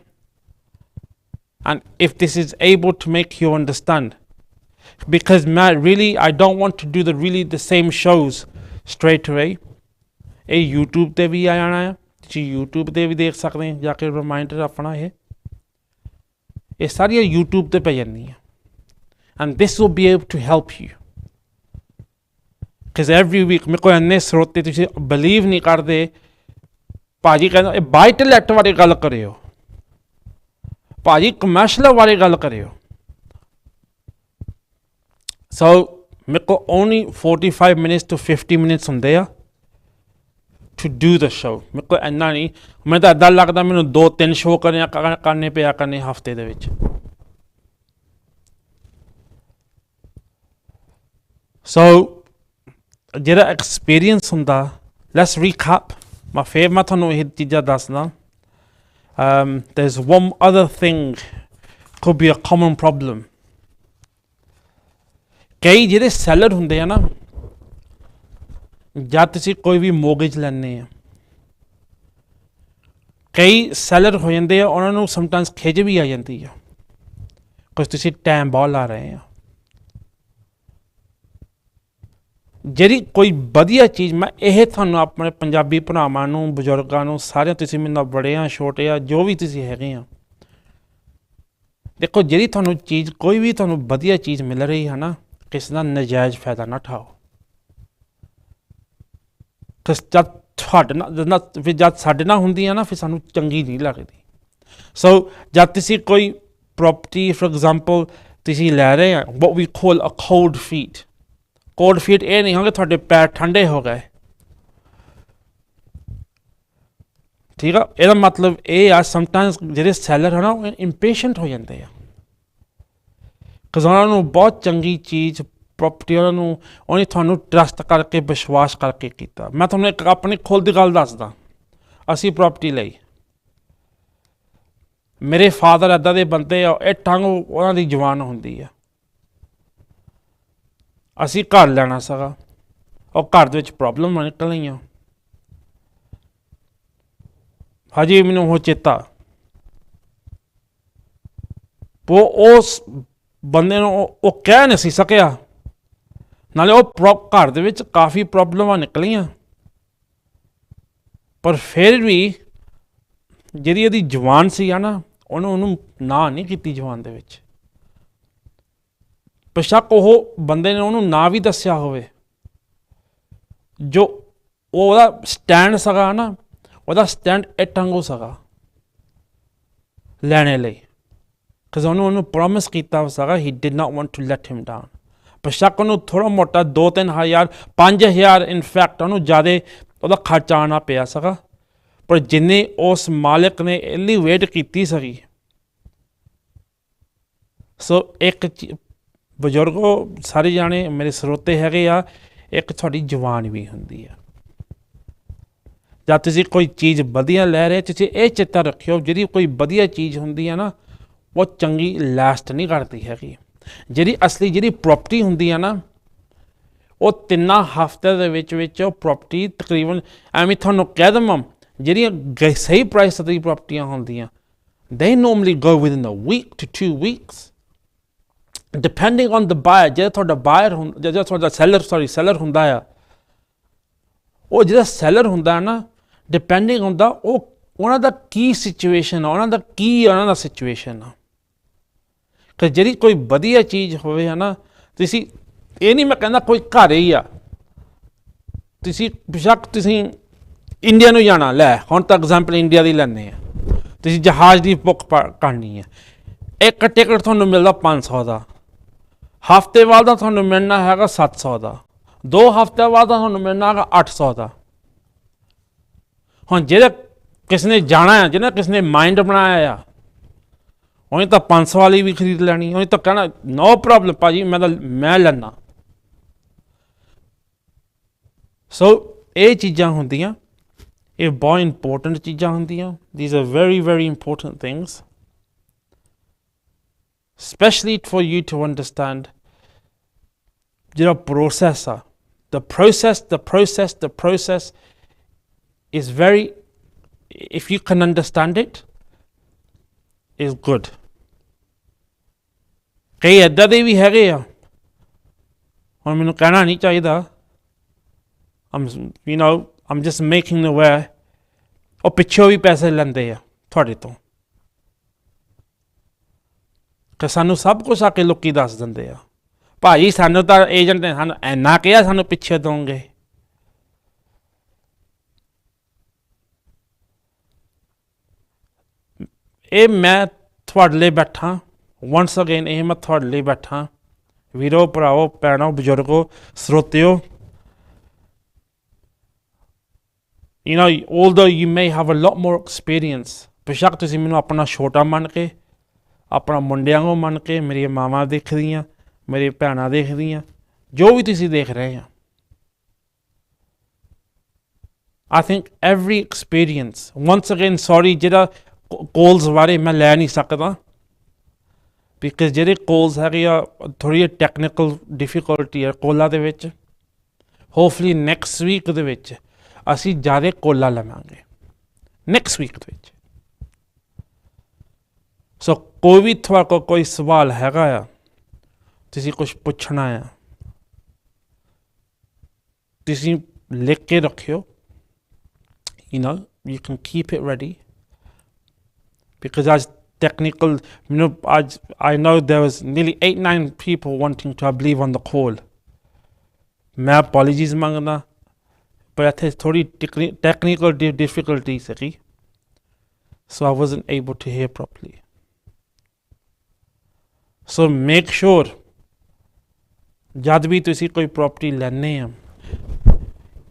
And if this is able to make you understand, because I don't want to do the same shows straight away. ये YouTube ते भी आ जाना है तुसी YouTube ते भी देख सकते हैं जाके रिमाइंडर अपना ये सारी YouTube ते पे जानी है. And this will be able to help you. Because every week मेरे को अन्य स्रोते तुसी believe नहीं करते भाजी कहना buy to let वाली गल करियो भाजी commercial वाली गल करियो. So मेरे को only 45 minutes to 50 minutes ਹੁੰਦੇ ਆ to do the show. मेरे को इन्ना नहीं मैं तो इदा लगता मैंने 2-3 शो करने पे करने हफ्ते दे विच. So ਜਿਹੜਾ experience ਹੁੰਦਾ let's recap. मैं ਤੁਹਾਨੂੰ ਇਹ ਚੀਜ਼ਾਂ ਦੱਸਦਾ there's one other thing could be a common problem. ਕਈ ਜਿਹੜੇ ਸੈਲਰ ਹੁੰਦੇ ਆ ਨਾ, ਜਦ ਤੁਸੀਂ ਕੋਈ ਵੀ ਮੋਰਗੇਜ ਲੈਂਦੇ ਆ, ਕਈ ਸੈਲਰ ਹੋ ਜਾਂਦੇ ਆ, ਉਹਨਾਂ ਨੂੰ ਸਮਟਾਈਮਸ ਖਿਝ ਵੀ ਆ ਜਾਂਦੀ ਆ ਕੁਛ ਤੁਸੀਂ ਟਾਈਮ ਬਹੁਤ ਲਾ ਰਹੇ ਆ। ਜਿਹੜੀ ਕੋਈ ਵਧੀਆ ਚੀਜ਼, ਮੈਂ ਇਹ ਤੁਹਾਨੂੰ ਆਪਣੇ ਪੰਜਾਬੀ ਭਰਾਵਾਂ ਨੂੰ, ਬਜ਼ੁਰਗਾਂ ਨੂੰ, ਸਾਰਿਆਂ, ਤੁਸੀਂ ਮੈਨੂੰ ਬੜੇ ਆ ਛੋਟੇ ਆ, ਜੋ ਵੀ ਤੁਸੀਂ ਹੈਗੇ ਆ, ਦੇਖੋ ਜਿਹੜੀ ਤੁਹਾਨੂੰ ਚੀਜ਼, ਕੋਈ ਵੀ ਤੁਹਾਨੂੰ ਵਧੀਆ ਚੀਜ਼ ਮਿਲ ਰਹੀ ਹੈ ਨਾ, ਕਿਸੇ ਦਾ ਨਜਾਇਜ਼ ਫਾਇਦਾ ਨਾ ਉਠਾਓ। ਜਦ ਤੁਹਾਡੇ ਨਾਲ, ਫਿਰ ਜਦ ਸਾਡੇ ਨਾਲ ਹੁੰਦੀ ਆ ਨਾ, ਫਿਰ ਸਾਨੂੰ ਚੰਗੀ ਨਹੀਂ ਲੱਗਦੀ। ਸੋ ਜਦ ਤੁਸੀਂ ਕੋਈ ਪ੍ਰੋਪਰਟੀ, ਫੋਰ ਐਗਜ਼ਾਮਪਲ, ਤੁਸੀਂ ਲੈ ਰਹੇ ਆ what we call a cold feet, cold feet ਇਹ ਨਹੀਂ ਹੋਗੇ ਤੁਹਾਡੇ ਪੈਰ ਠੰਡੇ ਹੋ ਗਏ, ਠੀਕ ਆ। ਇਹਦਾ ਮਤਲਬ ਇਹ ਆ ਸਮਟਾਈਮਸ ਜਿਹੜੇ ਸੈਲਰ ਹੈ ਨਾ, ਉਹ ਇੰਪੇਸ਼ੈਂਟ ਹੋ ਜਾਂਦੇ ਆ, ਉਹਨਾਂ ਨੂੰ ਬਹੁਤ ਚੰਗੀ ਚੀਜ਼, ਪ੍ਰੋਪਰਟੀ ਉਹਨੇ ਤੁਹਾਨੂੰ ਟਰਸਟ ਕਰਕੇ, ਵਿਸ਼ਵਾਸ ਕਰਕੇ ਕੀਤਾ। ਮੈਂ ਤੁਹਾਨੂੰ ਇੱਕ ਆਪਣੀ ਖੁਦ ਦੀ ਗੱਲ ਦੱਸਦਾ। ਅਸੀਂ ਪ੍ਰੋਪਰਟੀ ਲਈ, ਮੇਰੇ ਫਾਦਰ ਇੱਦਾਂ ਦੇ ਬੰਦੇ ਆ, ਇਹ ਟੰਗ ਉਹਨਾਂ ਦੀ ਜਵਾਨ ਹੁੰਦੀ ਆ। ਅਸੀਂ ਘਰ ਲੈਣਾ ਸੀਗਾ, ਉਹ ਘਰ ਦੇ ਵਿੱਚ ਪ੍ਰੋਬਲਮ ਨਿਕਲ ਆਈਆਂ, ਹਜੇ ਮੈਨੂੰ ਉਹ ਚੇਤਾ। ਉਸ ਬੰਦੇ ਨੂੰ ਉਹ ਕਹਿ ਨਹੀਂ ਸੀ ਸਕਿਆ, ਨਾਲੇ ਉਹ ਘਰ ਦੇ ਵਿੱਚ ਕਾਫੀ ਪ੍ਰੋਬਲਮਾਂ ਨਿਕਲੀਆਂ, ਪਰ ਫਿਰ ਵੀ ਜਿਹੜੀ ਇਹਦੀ ਜਵਾਨ ਸੀ ਆ ਨਾ, ਉਹਨੂੰ ਨਾ ਨਹੀਂ ਕੀਤੀ ਜਵਾਨ ਦੇ ਵਿੱਚ। ਬੇਸ਼ੱਕ ਉਹ ਬੰਦੇ ਨੇ ਉਹਨੂੰ ਨਾ ਵੀ ਦੱਸਿਆ ਹੋਵੇ, ਜੋ ਉਹਦਾ ਸਟੈਂਡ ਸੀਗਾ ਨਾ, ਉਹਦਾ ਸਟੈਂਡ ਟੰਗੋ ਸੀਗਾ ਲੈਣੇ ਲਈ, ਕਿਉਂਕਿ ਉਹਨੂੰ ਪ੍ਰੋਮਿਸ ਕੀਤਾ ਸੀਗਾ, he did not want to let him down. ਬੇਸ਼ੱਕ ਉਹਨੂੰ ਥੋੜ੍ਹਾ ਮੋਟਾ 2-3 ਹਜ਼ਾਰ, 5,000 ਇਨਫੈਕਟ ਉਹਨੂੰ ਜ਼ਿਆਦਾ ਉਹਦਾ ਖਰਚਾ ਆਉਣਾ ਪਿਆ ਸੀਗਾ, ਪਰ ਜਿੰਨੇ ਉਸ ਮਾਲਕ ਨੇ ਇੰਨੀ ਵੇਟ ਕੀਤੀ ਸੀਗੀ। ਸੋ ਇੱਕ ਬਜ਼ੁਰਗੋ, ਸਾਰੇ ਜਾਣੇ ਮੇਰੇ ਸਰੋਤੇ ਹੈਗੇ ਆ, ਇੱਕ ਤੁਹਾਡੀ ਜਵਾਨ ਵੀ ਹੁੰਦੀ ਆ। ਜਦ ਤੁਸੀਂ ਕੋਈ ਚੀਜ਼ ਵਧੀਆ ਲੈ ਰਹੇ, ਤੁਸੀਂ ਇਹ ਚੇਤਾ ਰੱਖਿਓ, ਜਿਹੜੀ ਕੋਈ ਵਧੀਆ ਚੀਜ਼ ਹੁੰਦੀ ਆ ਨਾ, ਉਹ ਚੰਗੀ ਲਾਸਟ ਨਹੀਂ ਕਰਦੀ ਹੈਗੀ। ਜਿਹੜੀ ਅਸਲੀ ਜਿਹੜੀ ਪ੍ਰੋਪਰਟੀ ਹੁੰਦੀ ਆ ਨਾ, ਉਹ 3 ਹਫ਼ਤੇ ਦੇ ਵਿੱਚ ਉਹ ਪ੍ਰੋਪਰਟੀ ਤਕਰੀਬਨ, ਐਵੇਂ ਤੁਹਾਨੂੰ ਕਹਿ ਦੇਵਾਂ, ਜਿਹੜੀਆਂ ਸਹੀ ਪ੍ਰਾਈਸ ਦੀ ਪ੍ਰੋਪਰਟੀਆਂ ਹੁੰਦੀਆਂ, they normally go within a week to 2 weeks, depending on the buyer। ਜਿਹੜਾ ਤੁਹਾਡਾ ਬਾਇਰ ਹੁੰਦਾ, ਜਿਹੜਾ ਤੁਹਾਡਾ ਸੈਲਰ ਹੁੰਦਾ ਆ, ਉਹ ਜਿਹੜਾ ਸੈਲਰ ਹੁੰਦਾ ਨਾ, ਡਿਪੈਂਡਿੰਗ ਹੁੰਦਾ ਉਹ ਉਹਨਾਂ ਦਾ ਕੀ ਸਿਚੁਏਸ਼ਨ ਆ, ਉਹਨਾਂ ਦਾ ਸਿਚੁਏਸ਼ਨ ਆ। ਕਿ ਜਿਹੜੀ ਕੋਈ ਵਧੀਆ ਚੀਜ਼ ਹੋਵੇ ਹੈ ਨਾ, ਤੁਸੀਂ ਇਹ ਨਹੀਂ ਮੈਂ ਕਹਿੰਦਾ ਕੋਈ ਘਰ ਹੀ ਆ, ਤੁਸੀਂ ਬੇਸ਼ੱਕ ਤੁਸੀਂ ਇੰਡੀਆ ਨੂੰ ਜਾਣਾ, ਲੈ ਹੁਣ ਤਾਂ ਐਗਜ਼ਾਮਪਲ ਇੰਡੀਆ ਦੀ ਲੈਂਦੇ ਆ, ਤੁਸੀਂ ਜਹਾਜ਼ ਦੀ ਬੁੱਕ ਕਰਨੀ ਹੈ, ਇੱਕ ਟਿਕਟ ਤੁਹਾਨੂੰ ਮਿਲਦਾ 500 ਦਾ, ਹਫ਼ਤੇ ਬਾਅਦ ਦਾ ਤੁਹਾਨੂੰ ਮਿਲਣਾ ਹੈਗਾ 700 ਦਾ, 2 ਹਫ਼ਤੇ ਬਾਅਦ ਦਾ ਤੁਹਾਨੂੰ ਮਿਲਣਾ ਹੈਗਾ 800 ਦਾ। ਹੁਣ ਜਿਹੜਾ ਕਿਸੇ ਨੇ ਜਾਣਾ ਆ, ਜਿਹਨੇ ਕਿਸੇ ਨੇ ਮਾਈਂਡ ਬਣਾਇਆ ਆ, ਉਹਨੇ ਤਾਂ 500 ਵਾਲੀ ਵੀ ਖਰੀਦ ਲੈਣੀ, ਉਹਨੇ ਤਾਂ ਕਹਿਣਾ ਨੋ ਪ੍ਰੋਬਲਮ ਭਾਜੀ, ਮੈਂ ਲੈਣਾ। ਸੋ ਇਹ ਚੀਜ਼ਾਂ ਹੁੰਦੀਆਂ, ਇਹ ਬਹੁਤ ਇੰਪੋਰਟੈਂਟ ਚੀਜ਼ਾਂ ਹੁੰਦੀਆਂ। These are very, very important things, especially for you to understand ਜਿਹੜਾ process ਆ, the process is very, if you can understand it, is good। ਕਈ ਇੱਦਾਂ ਦੇ ਵੀ ਹੈਗੇ ਆ, ਹੁਣ ਮੈਨੂੰ ਕਹਿਣਾ ਨਹੀਂ ਚਾਹੀਦਾ, I'm just making the way, ਉਹ ਪਿੱਛੋਂ ਵੀ ਪੈਸੇ ਲੈਂਦੇ ਆ ਤੁਹਾਡੇ ਤੋਂ, ਕਿ ਸਾਨੂੰ ਸਭ ਕੁਛ ਆ ਕੇ ਲੋਕੀ ਦੱਸ ਦਿੰਦੇ ਆ, ਭਾਜੀ ਸਾਨੂੰ ਤਾਂ ਏਜੰਟ ਨੇ ਸਾਨੂੰ ਇੰਨਾ ਕਿਹਾ, ਸਾਨੂੰ ਪਿੱਛੇ ਦੋਗੇ। ਇਹ ਮੈਂ ਤੁਹਾਡੇ ਲਈ ਬੈਠਾ, once again ਇਹ ਮੈਂ ਤੁਹਾਡੇ ਲਈ ਬੈਠਾ, ਵੀਰੋ, ਭਰਾਵੋ, ਭੈਣੋ, ਬਜ਼ੁਰਗੋ, ਸਰੋਤਿਓ। although you may have a lot more experience, ਬੇਸ਼ੱਕ ਤੁਸੀਂ ਮੈਨੂੰ ਆਪਣਾ ਛੋਟਾ ਮੰਨ ਕੇ, ਆਪਣਾ ਮੁੰਡਿਆਂ ਨੂੰ ਮੰਨ ਕੇ, ਮੇਰੀਆਂ ਮਾਵਾਂ ਦੇਖਦੀਆਂ, ਮੇਰੀ ਭੈਣਾਂ ਦੇਖਦੀਆਂ, ਜੋ ਵੀ ਤੁਸੀਂ ਦੇਖ ਰਹੇ ਆ, I think every experience, once again sorry, ਜਿਹੜਾ ਕੋਲਸ ਬਾਰੇ ਮੈਂ ਲੈ ਨਹੀਂ ਸਕਦਾ, ਬਿਕਾਜ਼ ਜਿਹੜੇ ਕੋਲਸ ਹੈਗੇ ਆ ਥੋੜ੍ਹੀ ਜਿਹੀ ਟੈਕਨੀਕਲ ਡਿਫੀਕਲਟੀ ਹੈ ਕੋਲਾਂ ਦੇ ਵਿੱਚ। ਹੋਪਫੁਲੀ ਨੈਕਸਟ ਵੀਕ ਦੇ ਵਿੱਚ ਅਸੀਂ ਜ਼ਿਆਦਾ ਕੋਲਾਂ ਲਵਾਂਗੇ, ਨੈਕਸਟ ਵੀਕ ਦੇ ਵਿੱਚ। ਸੋ ਕੋਈ ਵੀ ਤੁਹਾਡੇ ਕੋਲ ਕੋਈ ਸਵਾਲ ਹੈਗਾ ਆ, ਤੁਸੀਂ ਕੁਛ ਪੁੱਛਣਾ ਆ, ਤੁਸੀਂ ਲਿਖ ਕੇ ਰੱਖਿਓ। You know, you can keep it ready, because as technical, you know, I know there was nearly 8-9 people wanting to, I believe, on the call. मैं apologies मांगना, but I think थोड़ी technical difficulty सीखी, so I wasn't able to hear properly. So make sure जद भी तुसी कोई property लेने हैं,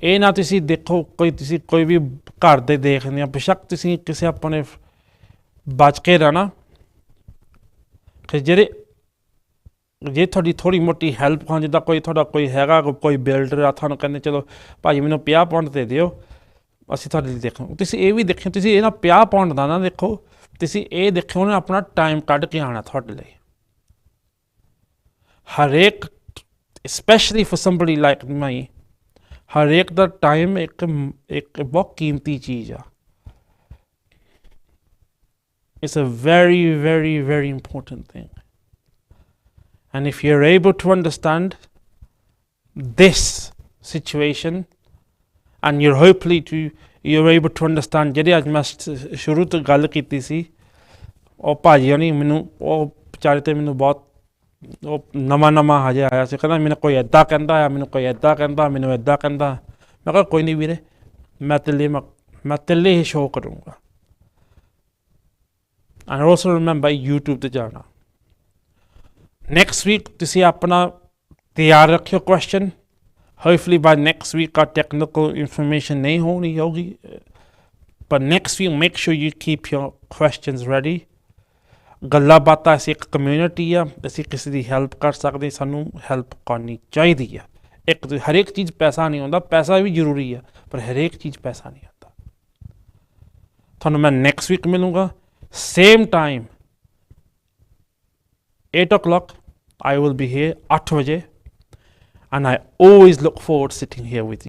ਇਹ ਨਾ ਤੁਸੀਂ ਦੇਖੋ ਤੁਸੀਂ ਕੋਈ ਵੀ ਘਰ ਦੇ ਦੇਖਦੇ ਆ, ਬੇਸ਼ੱਕ ਤੁਸੀਂ ਕਿਸੇ ਆਪਣੇ ਬਚ ਕੇ ਰਹਿਣਾ, ਕਿ ਜੇ ਤੁਹਾਡੀ ਥੋੜ੍ਹੀ ਮੋਟੀ ਹੈਲਪ ਹਾਂ, ਜਿੱਦਾਂ ਤੁਹਾਡਾ ਕੋਈ ਹੈਗਾ ਕੋਈ ਬਿਲਡਰ ਆ, ਤੁਹਾਨੂੰ ਕਹਿੰਦੇ ਚਲੋ ਭਾਜੀ ਮੈਨੂੰ 50 ਪਾਉਂਡ ਦੇ ਦਿਓ, ਅਸੀਂ ਤੁਹਾਡੇ ਲਈ ਦੇਖਾਂਗੇ। ਤੁਸੀਂ ਇਹ ਵੀ ਦੇਖਿਓ, ਤੁਸੀਂ ਇਹ ਨਾ 50 ਪਾਉਂਡ ਦਾ ਨਾ ਦੇਖੋ, ਤੁਸੀਂ ਇਹ ਦੇਖਿਓ ਉਹਨੇ ਆਪਣਾ ਟਾਈਮ ਕੱਢ ਕੇ ਆਉਣਾ ਤੁਹਾਡੇ ਲਈ। ਹਰੇਕ specially for somebody like my, ਹਰੇਕ ਦਾ ਟਾਈਮ ਇੱਕ ਬਹੁਤ ਕੀਮਤੀ ਚੀਜ਼ ਆ। It's a very very very important thing, and if you are able to understand this situation and you hopefully you are able to understand, ਜਿਹੜੇ ਅੱਜ ਮੈਂ ਸ਼ੁਰੂ ਤੋਂ ਗੱਲ ਕੀਤੀ ਸੀ, ਉਹ ਭਾਜੀ ਹੋਣੀ ਮੈਨੂੰ, ਉਹ ਵਿਚਾਰੇ ਤੇ ਮੈਨੂੰ ਬਹੁਤ, ਉਹ ਨਵਾਂ ਹਜੇ ਆਇਆ ਸੀ, ਕਹਿੰਦਾ ਮੈਨੂੰ ਕੋਈ ਇੱਦਾਂ ਕਹਿੰਦਾ ਆ, ਮੈਨੂੰ ਕੋਈ ਇੱਦਾਂ ਕਹਿੰਦਾ, ਮੈਨੂੰ ਇੱਦਾਂ ਕਹਿੰਦਾ। ਮੈਂ ਕਿਹਾ ਕੋਈ ਨਹੀਂ ਵੀਰੇ, ਮੈਂ ਤੇਲੇ ਹੀ ਸ਼ੋਅ ਕਰੂੰਗਾ। ਐਂਡ ਆਲਸੋ ਰਿਮੈਂਬਰ YouTube ਤੇ ਜਾਣਾ। ਨੈਕਸਟ ਵੀਕ ਤੁਸੀਂ ਆਪਣਾ ਤਿਆਰ ਰੱਖਿਓ question. Hopefully by next week ਆ ਟੈਕਨੀਕਲ ਇਨਫੋਰਮੇਸ਼ਨ ਨਹੀਂ ਹੋਊਗੀ, ਪਰ next week make sure you keep your questions ready. ਗੱਲਾਂ ਬਾਤਾਂ, ਅਸੀਂ ਇੱਕ ਕਮਿਊਨਿਟੀ ਆ, ਅਸੀਂ ਕਿਸੇ ਦੀ ਹੈਲਪ ਕਰ ਸਕਦੇ, ਸਾਨੂੰ ਹੈਲਪ ਕਰਨੀ ਚਾਹੀਦੀ ਆ। ਹਰੇਕ ਚੀਜ਼ ਪੈਸਾ ਨਹੀਂ ਆਉਂਦਾ, ਪੈਸਾ ਵੀ ਜ਼ਰੂਰੀ ਆ, ਪਰ ਹਰੇਕ ਚੀਜ਼ ਪੈਸਾ ਨਹੀਂ ਆਉਂਦਾ। ਤੁਹਾਨੂੰ ਮੈਂ ਨੈਕਸਟ ਵੀਕ ਮਿਲੂੰਗਾ, same time 8 o'clock I will be here, 8 ਵਜੇ, and I always look forward to sitting here with you.